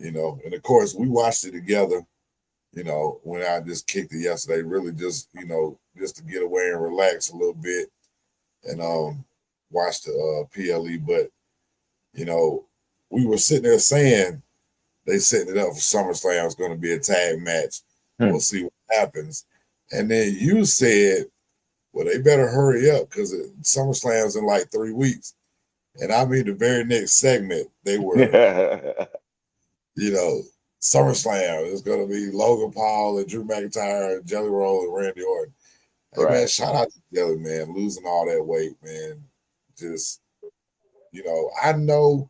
And of course we watched it together. When I just kicked it yesterday, really just to get away and relax a little bit, and watch the PLE. But you know, we were sitting there saying they setting it up for SummerSlam. It's going to be a tag match. Hmm. We'll see what happens. And then you said, well, they better hurry up because SummerSlam's in like 3 weeks. And I mean, the very next segment, they were, you know, SummerSlam is going to be Logan Paul and Drew McIntyre and Jelly Roll and Randy Orton. Hey, man, Right, shout out to Jelly, man, losing all that weight, man. Just, I know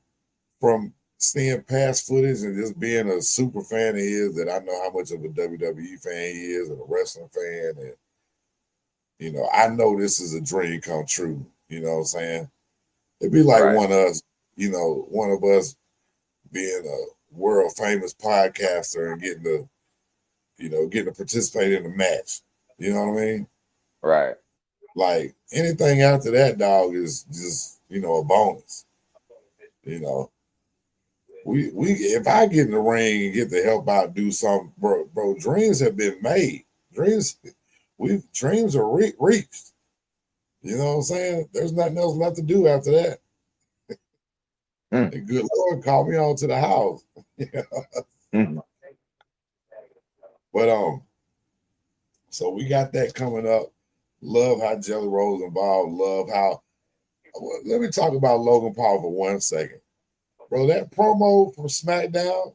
from seeing past footage and just being a super fan of his that I know how much of a WWE fan he is and a wrestling fan. And, I know this is a dream come true. You know what I'm saying? It'd be like right, one of us being a world famous podcaster and getting to participate in the match. You know what I mean? right. Like anything after that, dog, is just, a bonus. You know, we if I get in the ring and get to help out do something, bro, dreams have been made. Dreams are reached. You know what I'm saying? There's nothing else left to do after that. Mm, And good Lord, call me on to the house. mm. But so we got that coming up. Love how Jelly Roll's involved. Love how. Well, let me talk about Logan Paul for 1 second, bro. That promo from SmackDown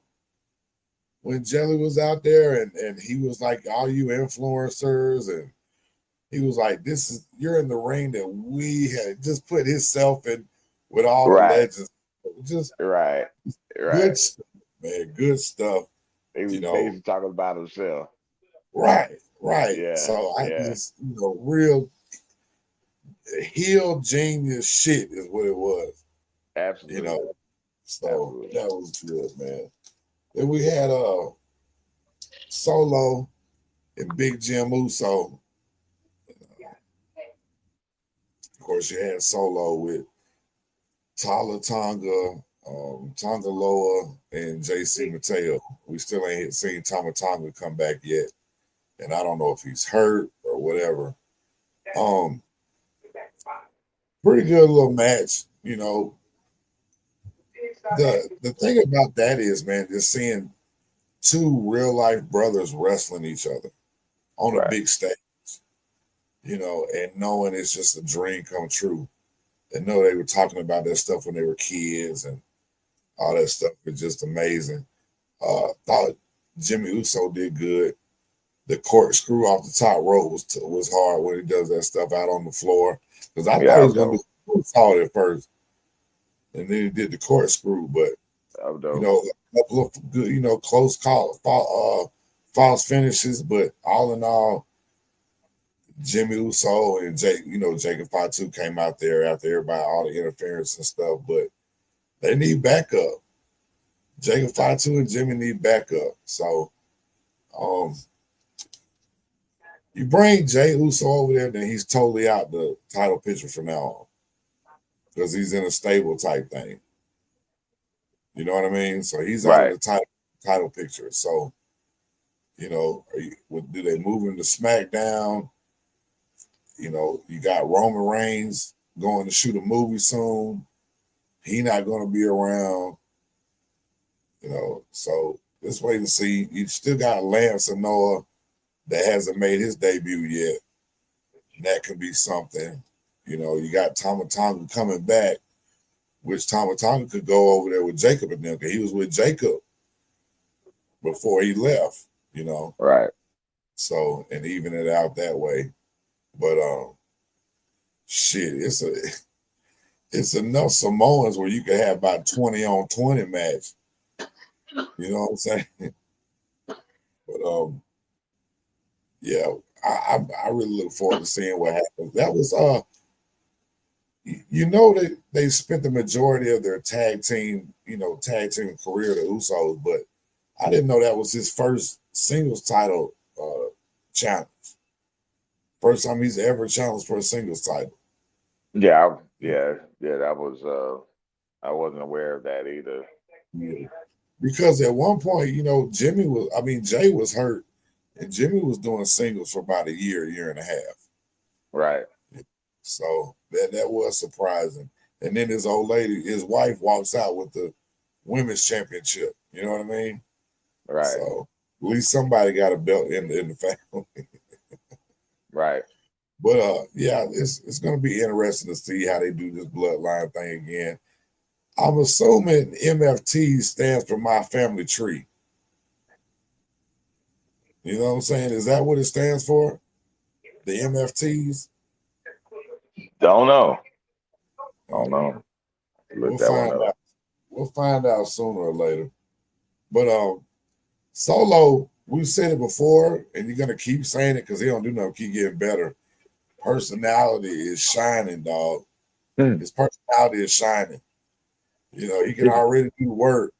when Jelly was out there and he was like, "All you influencers," and he was like, you're in the ring that we had," just put himself in with all the Right, legends. Just right, good right. stuff, man. Good stuff. They You was they know, was talking about himself. right, right. Yeah, So I yeah. just, real heel genius shit is what it was. You Absolutely, know, so absolutely. that was good, man. Then we had Solo and Big Jim Uso. Of course, you had Solo with Tala Tonga, Tonga Loa, and JC Mateo. We still ain't seen Tama Tonga come back yet, and I don't know if he's hurt or whatever. Um, Pretty good little match. The thing about that is, man, just seeing two real life brothers wrestling each other on a Right, big stage, and knowing it's just a dream come true. And know they were talking about that stuff when they were kids and all that stuff is just amazing. Thought Jimmy Uso did good. The corkscrew off the top rope was hard when he does that stuff out on the floor because I thought yeah. he I was was gonna do dope. solid at first. and then he did the corkscrew. But Oh, you dope. know, a couple of good, close false finishes. But all in all, Jimmy Uso and Jacob Fatu came out there after everybody all the interference and stuff. But they need backup. Jacob Fatu and Jimmy need backup. So um, you bring Jay Uso over there, then he's totally out the title picture from now on because he's in a stable type thing. You know what I mean? So he's out of Right. the title picture. So do they move him to SmackDown? You got Roman Reigns going to shoot a movie soon. He not going to be around. So let's wait and see. You still got Lance and Noah that hasn't made his debut yet. And that could be something. You got Tama Tonga coming back, which Tama Tonga could go over there with Jacob and them because he was with Jacob before he left. Right. So and even it out that way. But shit, it's enough Samoans where you could have about 20 on 20 match. You know what I'm saying? But yeah, I really look forward to seeing what happens. That was they spent the majority of their tag team career, the Usos, but I didn't know that was his first singles title challenge. First time he's ever challenged for a singles title. Yeah. That was. I wasn't aware of that either. Yeah. Because at one point, Jay was hurt, and Jimmy was doing singles for about a year and a half. Right. So that was surprising. And then his old lady, his wife, walks out with the women's championship. You know what I mean? Right. So at least somebody got a belt in the family. Right. But yeah, it's going to be interesting to see how they do this bloodline thing again. I'm assuming MFT stands for My Family Tree. You know what I'm saying? Is that what it stands for? The MFTs? Don't know. Look We'll that one find up. out. We'll find out sooner or later. But Solo, we've said it before, and you're gonna keep saying it because he don't do nothing. Keep getting better. Personality is shining, dog. His personality is shining. He can already do work,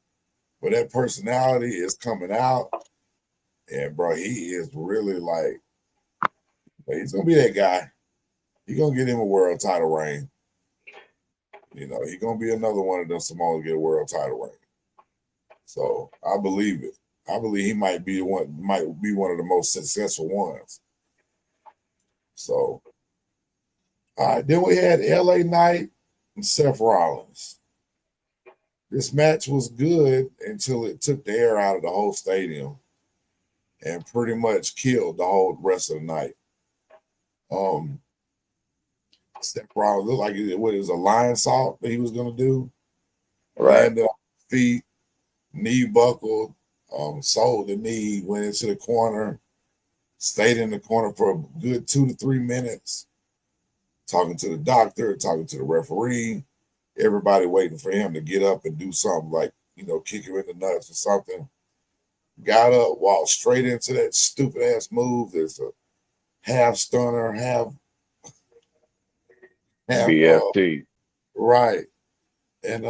but that personality is coming out. And bro, he is really he's gonna be that guy. He's gonna get him a world title reign. He's gonna be another one of them Samoans get a world title reign. So I believe it. I believe he might be one of the most successful ones. So all right, then we had LA Knight and Seth Rollins. This match was good until it took the air out of the whole stadium and pretty much killed the whole rest of the night. Seth Rollins looked like it was a lion salt that he was going to do. Right. Landed on his feet, knee buckled, sold the knee, went into the corner, stayed in the corner for a good 2 to 3 minutes, talking to the doctor, talking to the referee, everybody waiting for him to get up and do something like, kick him in the nuts or something. Got up, walked straight into that stupid ass move. There's a half stunner, half BFT. right. And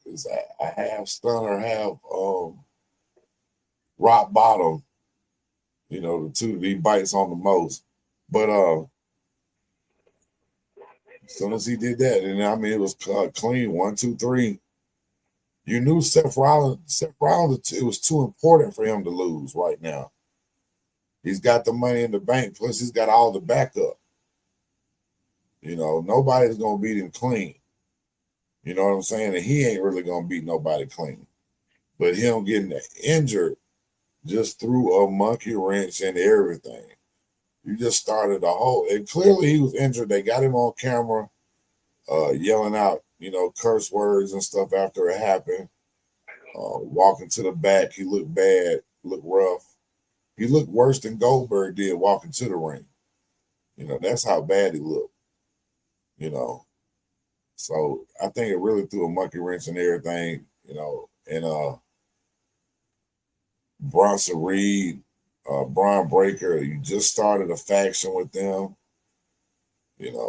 it's a half stunner, half rock bottom. The two that he bites on the most. But as soon as he did that, and it was clean 1, 2, 3. You knew Seth Rollins, it was too important for him to lose right now. He's got the money in the bank, plus he's got all the backup. Nobody's gonna beat him clean. You know what I'm saying? And he ain't really gonna beat nobody clean. But him getting injured just threw a monkey wrench in everything. You just started a whole, and clearly he was injured. They got him on camera, yelling out, curse words and stuff after it happened. Walking to the back, he looked bad, looked rough. He looked worse than Goldberg did walking to the ring. That's how bad he looked. So I think it really threw a monkey wrench in everything, and Bronson Reed, Braun Breaker, you just started a faction with them,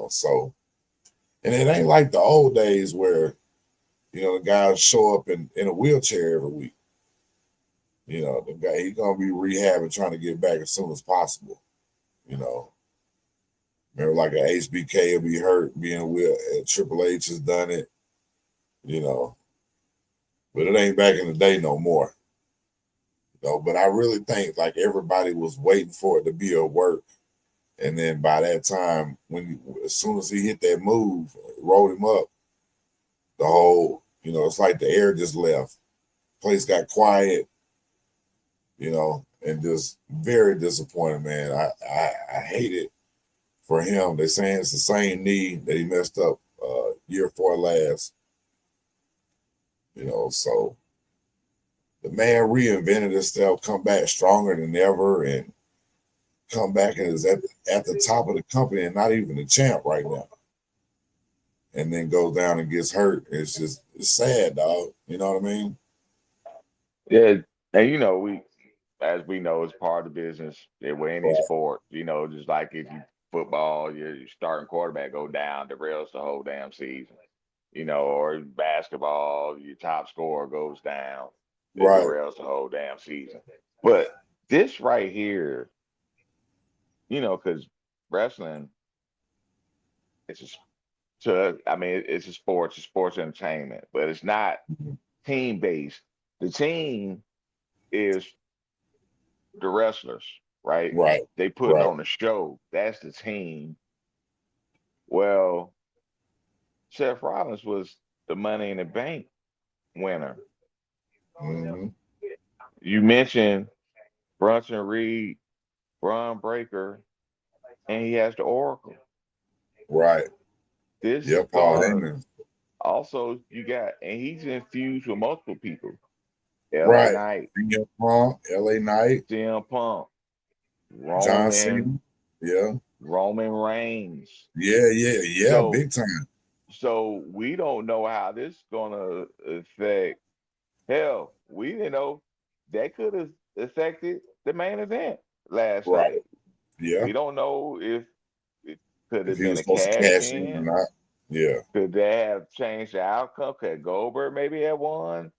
so and it ain't like the old days where, the guys show up in a wheelchair every week. The guy he's gonna be rehabbing, trying to get back as soon as possible. You know, remember like an HBK will be hurt, being wheel. Triple H has done it. You know, but it ain't back in the day no more. But I really think like everybody was waiting for it to be a work, and then by that time, as soon as he hit that move, rolled him up, the whole, it's like the air just left. Place got quiet. And just very disappointed, man. I hate it for him. They're saying it's the same knee that he messed up year before last. So the man reinvented himself, come back stronger than ever, and come back and is at the top of the company and not even the champ right now. And then goes down and gets hurt. It's sad, dog. You know what I mean? Yeah, and we, as we know, it's part of the business. With any Right. sport, just like if you football, your starting quarterback go down, derails the whole damn season. Or basketball, your top scorer goes down, it Right. derails the whole damn season. But this right here, because wrestling, it's it's a sport, it's sports entertainment, but it's not team based. The team is the wrestlers, right? Right. They putting Right. on the show. That's the team. Well, Seth Rollins was the Money in the Bank winner. Mm-hmm. You mentioned Bronson Reed, Braun Breaker, and he has the Oracle. Right. This Yeah, Paul card Heyman. also you got, and he's infused with multiple people. LA Right. Knight, CM Punk, LA Knight, CM Punk, John Cena. Roman, Yeah. Roman Reigns. Yeah, So big time. so we don't know how this is gonna affect. Hell, we didn't know that could have affected the main event last Right. night. Yeah. We don't know if it could If have he been was a supposed to cash cash in or in. not. Yeah. Could they have changed the outcome? Could Goldberg maybe have won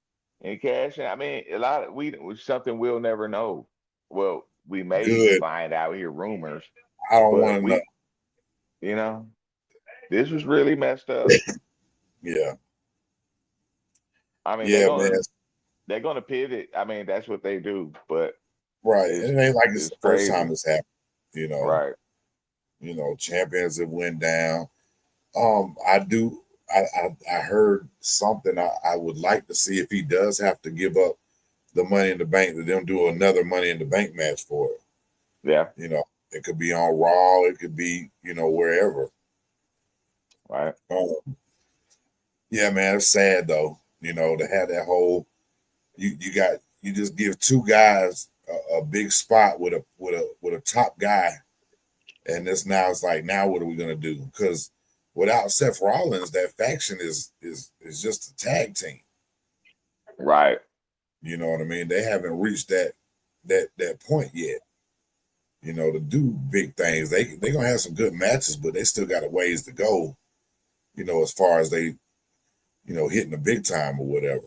and cash in? I mean, a lot of something we'll never know. Well, we may Good. find out here rumors, I don't but want to know. you know, this was really messed up. Yeah. I mean, Yeah, man. they're gonna pivot. I mean, that's what they do. But Right. it's And it ain't like it's it's the first time crazy, this happened. You know, right? champions have went down. I heard something I would like to see if he does have to give up the Money in the Bank, to them do another Money in the Bank match for it. Yeah, It could be on Raw, it could be, wherever. right. Yeah, man, it's sad though, to have that whole you just give two guys a big spot with a top guy, and this now it's like, now what are we gonna do? Because without Seth Rollins, that faction is just a tag team. Right. You know what I mean? They haven't reached that point yet. To do big things. They're gonna have some good matches, but they still got a ways to go. As far as they, hitting the big time or whatever.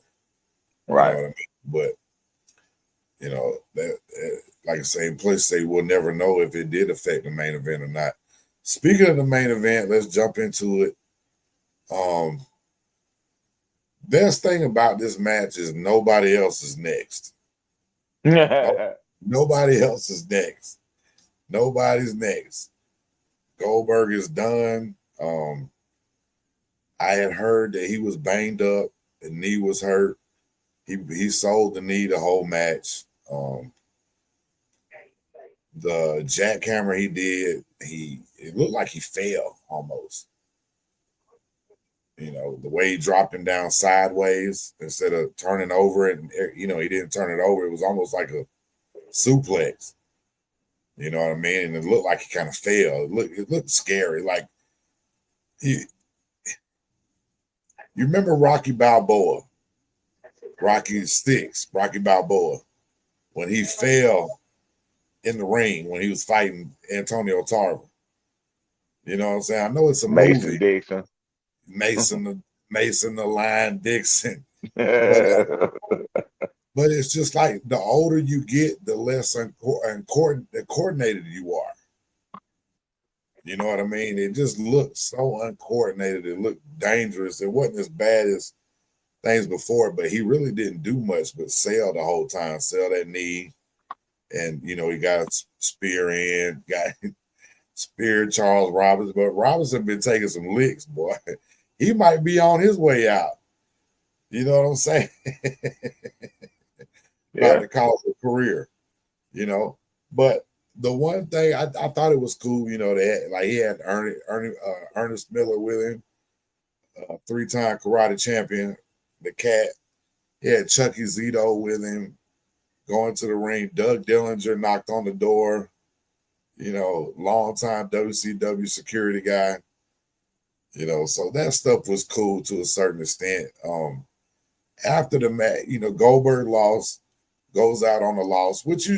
You know Right. what I mean? But that like I say, in place say we'll never know if it did affect the main event or not. Speaking of the main event, let's jump into it. Best thing about this match is nobody else is next. Nobody else is next. Nobody's next. Goldberg is done. I had heard that he was banged up, the knee was hurt. He sold the knee the whole match. The jackhammer he did, it looked like he fell almost. The way he dropped him down sideways instead of turning over it, and he didn't turn it over. It was almost like a suplex. You know what I mean? And it looked like he kind of fell. It looked scary. Like he You remember Rocky Balboa, Rocky Balboa, when he fell in the ring when he was fighting Antonio Tarver. You know what I'm saying? I know it's a Mason movie, Dixon. Mason the Lion Dixon, but it's just like the older you get, the less coordinated you are. You know what I mean? It just looked so uncoordinated. It looked dangerous. It wasn't as bad as things before, but he really didn't do much but sell the whole time, sell that knee. And, he got a spear in, got speared Charles Robinson. But Robinson been taking some licks, boy. He might be on his way out. You know what I'm saying? About to call it a career, But the one thing I thought it was cool, he had Ernest Miller with him, 3-time karate champion, the cat. He had Chucky Zito with him going to the ring. Doug Dillinger knocked on the door, long-time WCW security guy. So that stuff was cool to a certain extent. After the match, Goldberg lost, goes out on a loss, which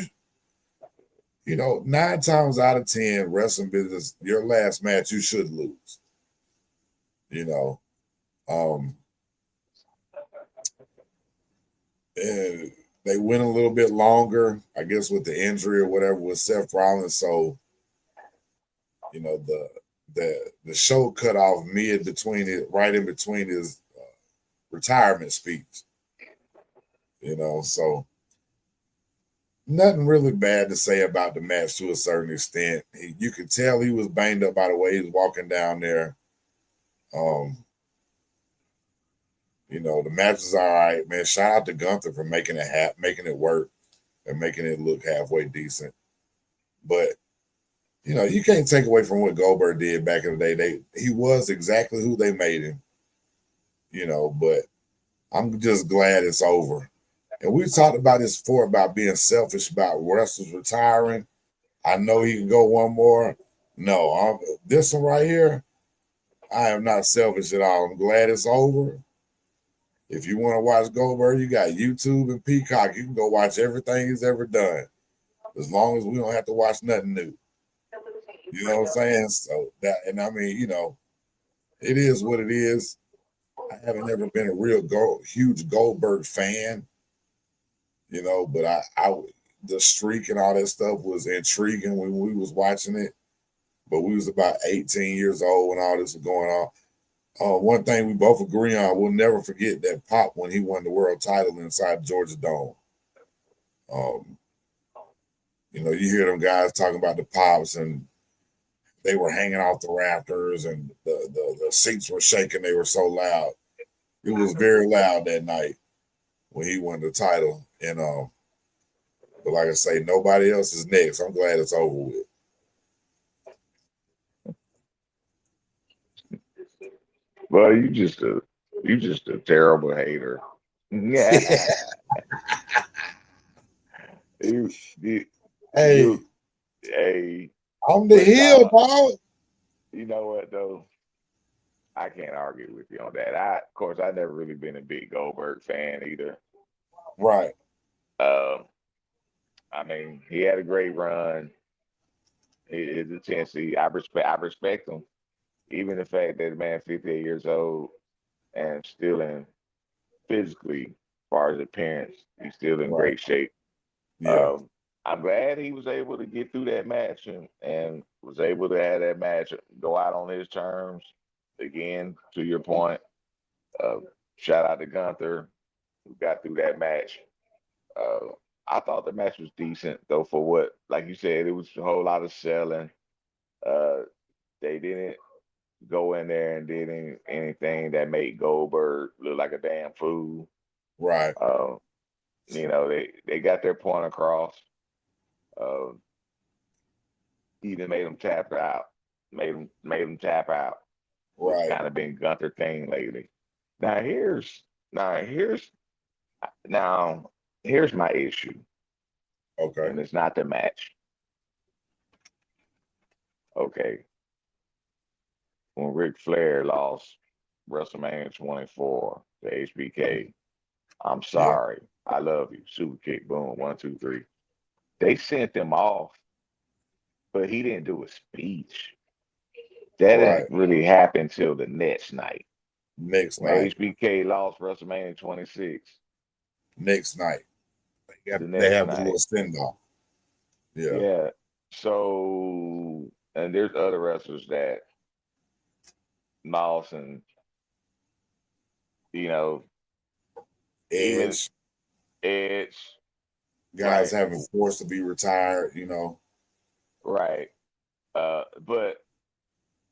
9 times out of 10, wrestling business, your last match, you should lose. And they went a little bit longer, I guess, with the injury or whatever with Seth Rollins. So, the show cut off right in between his retirement speech. So nothing really bad to say about the match to a certain extent. You could tell he was banged up by the way he was walking down there. The match was all right, man. Shout out to Gunther for making it work and making it look halfway decent. But you can't take away from what Goldberg did back in the day. He was exactly who they made him. But I'm just glad it's over. And we've talked about this before about being selfish about wrestlers retiring. I know he can go one more. No, this one right here, I am not selfish at all. I'm glad it's over. If you want to watch Goldberg, you got YouTube and Peacock. You can go watch everything he's ever done, as long as we don't have to watch nothing new. You know what I'm saying? So it is what it is. I haven't ever been a real huge Goldberg fan, but the streak and all that stuff was intriguing when we was watching it. But we was about 18 years old when all this was going on. One thing we both agree on, we'll never forget that Pop when he won the world title inside Georgia Dome. You hear them guys talking about the Pops and they were hanging off the rafters and the seats were shaking. They were so loud. It was very loud that night when he won the title. And but like I say, nobody else is next. I'm glad it's over with. Well, you just a terrible hater. Yeah. Hey, hey. I'm the heel, dog. You know what though? I can't argue with you on that. Of course, I never really been a big Goldberg fan either. Right. I mean, he had a great run. His intensity, I respect him. Even the fact that the man 58 years old and still in physically, as far as appearance, he's still in great shape. Yeah. I'm glad he was able to get through that match and was able to have that match go out on his terms. Again, to your point, shout out to Gunther who got through that match. I thought the match was decent though for what, like you said, it was a whole lot of selling. Uh, they didn't go in there and did anything that made Goldberg look like a damn fool. Right. They got their point across. Even made them tap out. Made them tap out. Which Right. kind of been Gunther thing lately. Now here's my issue. Okay. And it's not the match. Okay. When Ric Flair lost WrestleMania 24, the HBK. I'm Yeah. sorry. I love you. Super kick, boom, 1, 2, 3. They sent them off, but he didn't do a speech. That Right. didn't really happen till the next night Next when night. HBK lost WrestleMania 26. Next night. The They next have the little night. send off. Yeah. Yeah. So, and there's other wrestlers that lost, and you know, even Edge. Edge, Guys right, having forced to be retired, right. But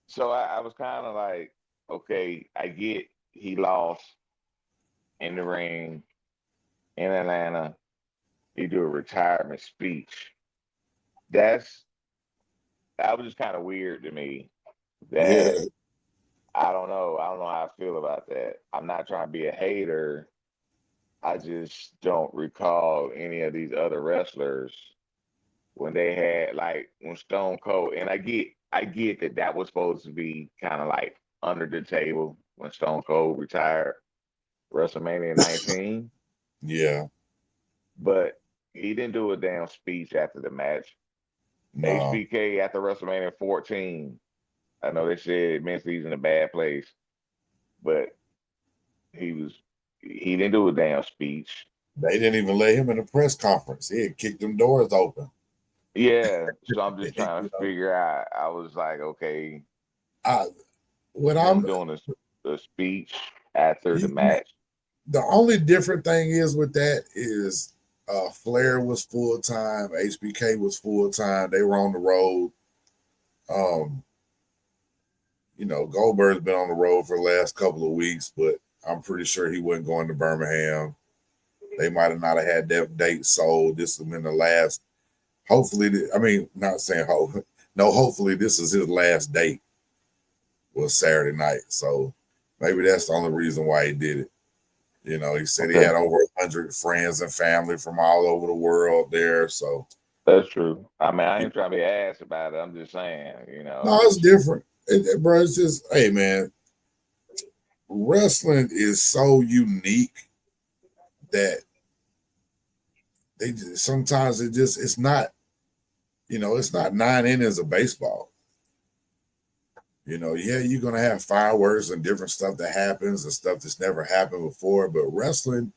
so I was kind of like, okay, I get he lost in the ring in Atlanta. He do a retirement speech. That's that was just kind of weird to me. That Yeah. I don't know. I don't know how I feel about that. I'm not trying to be a hater. I just don't recall any of these other wrestlers when they had like when Stone Cold, and I get that that was supposed to be kind of like under the table when Stone Cold retired WrestleMania 19, Yeah. but he didn't do a damn speech after the match. No. HBK after WrestleMania 14, I know they said mentally he's in a bad place, but he was he didn't do a damn speech. They didn't even let him in the press conference. He had kicked them doors open. Yeah, so I'm just trying you to know, figure out. I was like, okay, I when him I'm doing a speech after the you, match. the only different thing is with that is Flair was full time, HBK was full time. They were on the road. Um, Goldberg's been on the road for the last couple of weeks, but I'm pretty sure he wasn't going to Birmingham. They might have not have had that date sold. This has been the last. Hopefully, I mean, not saying hope. No, hopefully this is his last date was Saturday night. So maybe that's the only reason why he did it. He said he Okay, had over 100 friends and family from all over the world there. So, that's true. I mean, I you ain't trying to be ass about it. I'm just saying, no, it's just different. Bro, it's just, hey, man, wrestling is so unique that sometimes it's not 9 innings of baseball. Yeah, you're gonna have fireworks and different stuff that happens and stuff that's never happened before, but wrestling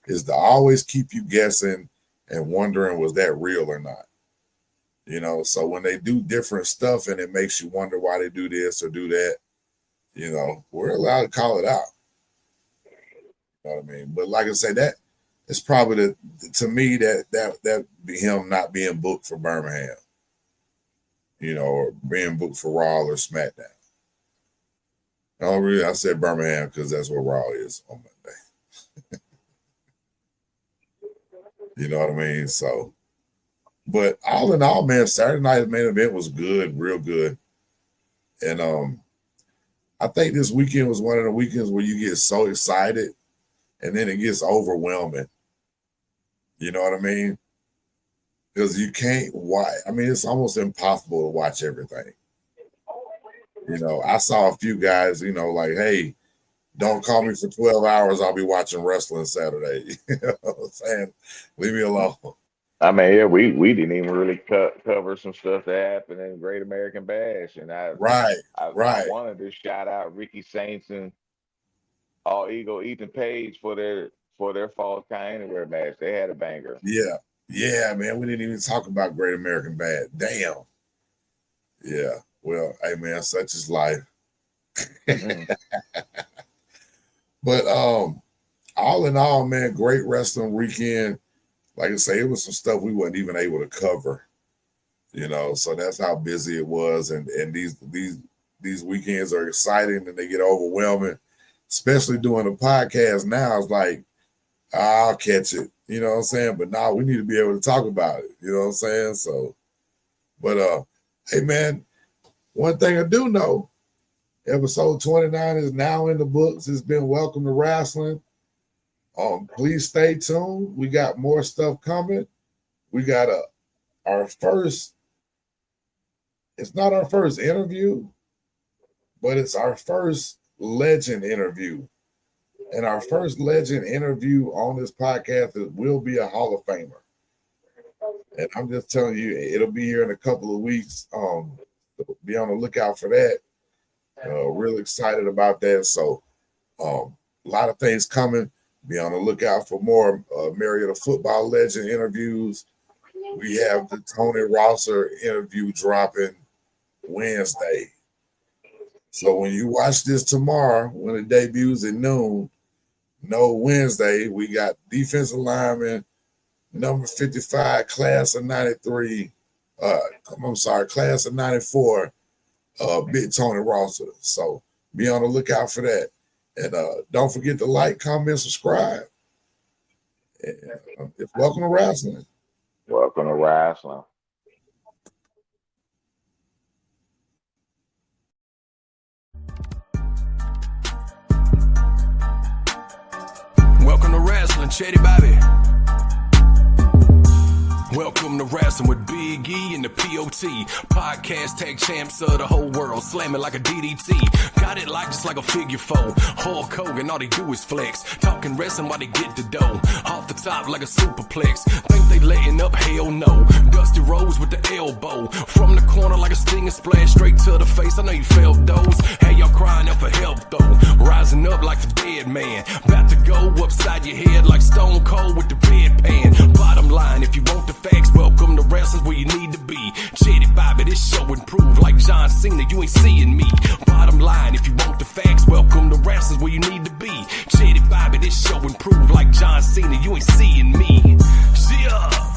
is to always keep you guessing and wondering was that real or not. So when they do different stuff and it makes you wonder why they do this or do that, we're allowed to call it out. You know what I mean? But like I say, that it's probably to me that be him not being booked for Birmingham, or being booked for Raw or SmackDown. Oh, really? I said Birmingham because that's where Raw is on Monday. You know what I mean? So, but all in all, man, Saturday night's main event was good, real good. And I think this weekend was one of the weekends where you get so excited and then it gets overwhelming. You know what I mean? Because you can't watch. I mean, it's almost impossible to watch everything. I saw a few guys, like, hey, don't call me for 12 hours. I'll be watching wrestling Saturday. You know what I'm saying? Leave me alone. I mean, yeah, we didn't even really cover some stuff that happened in Great American Bash, and Right, I right. wanted to shout out Ricky Saints and All Ego Ethan Page for their Falls Count Anywhere match. They had a banger. Yeah. Yeah, man. We didn't even talk about Great American Bad. Damn. Yeah. Well, hey man, such is life. Hmm. But all in all, man, great wrestling weekend. Like I say, it was some stuff we wasn't even able to cover. So that's how busy it was. And these weekends are exciting and they get overwhelming, especially doing a podcast now. It's like, I'll catch it. You know what I'm saying? But now we need to be able to talk about it. You know what I'm saying? So, but hey man, one thing I do know, episode 29 is now in the books. It's been Welcome to Wrestling. Please stay tuned. We got more stuff coming. We got our first, it's not our first interview, but it's our first legend interview. And our first legend interview on this podcast will be a Hall of Famer. And I'm just telling you, it'll be here in a couple of weeks. Be on the lookout for that. Really excited about that. So a lot of things coming. Be on the lookout for more Marietta football legend interviews. We have the Tony Rosser interview dropping Wednesday. So when you watch this tomorrow, when it debuts at noon, no Wednesday, we got defensive lineman, number 55, class of 93. Class of 94, Big Tony Rosser. So be on the lookout for that. And don't forget to like, comment, subscribe. And it's Welcome to Wrestling. Welcome to wrestling. Welcome to wrestling, Chetty Bobby. Welcome to Wrestling with Big E and the POT. Podcast tag champs of the whole world, slamming like a DDT. Got it like just like a figure four. Hulk Hogan, all they do is flex. Talking wrestling while they get the dough. Off the top like a superplex. Think they letting up? Hell no. Dusty Rose with the elbow. From the corner like a stinging splash straight to the face. I know you felt those. Hey, y'all crying out for help though. Rising up like the dead man. About to go upside your head like Stone Cold with the bedpan. Bottom line, if you want the facts, welcome to wrestling where you need to be. Chetty Bobby, this show improved like John Cena, you ain't seeing me. Bottom line, if you want the facts, welcome to wrestling where you need to be. Chetty Bobby, this show improved like John Cena, you ain't seeing me. Yeah.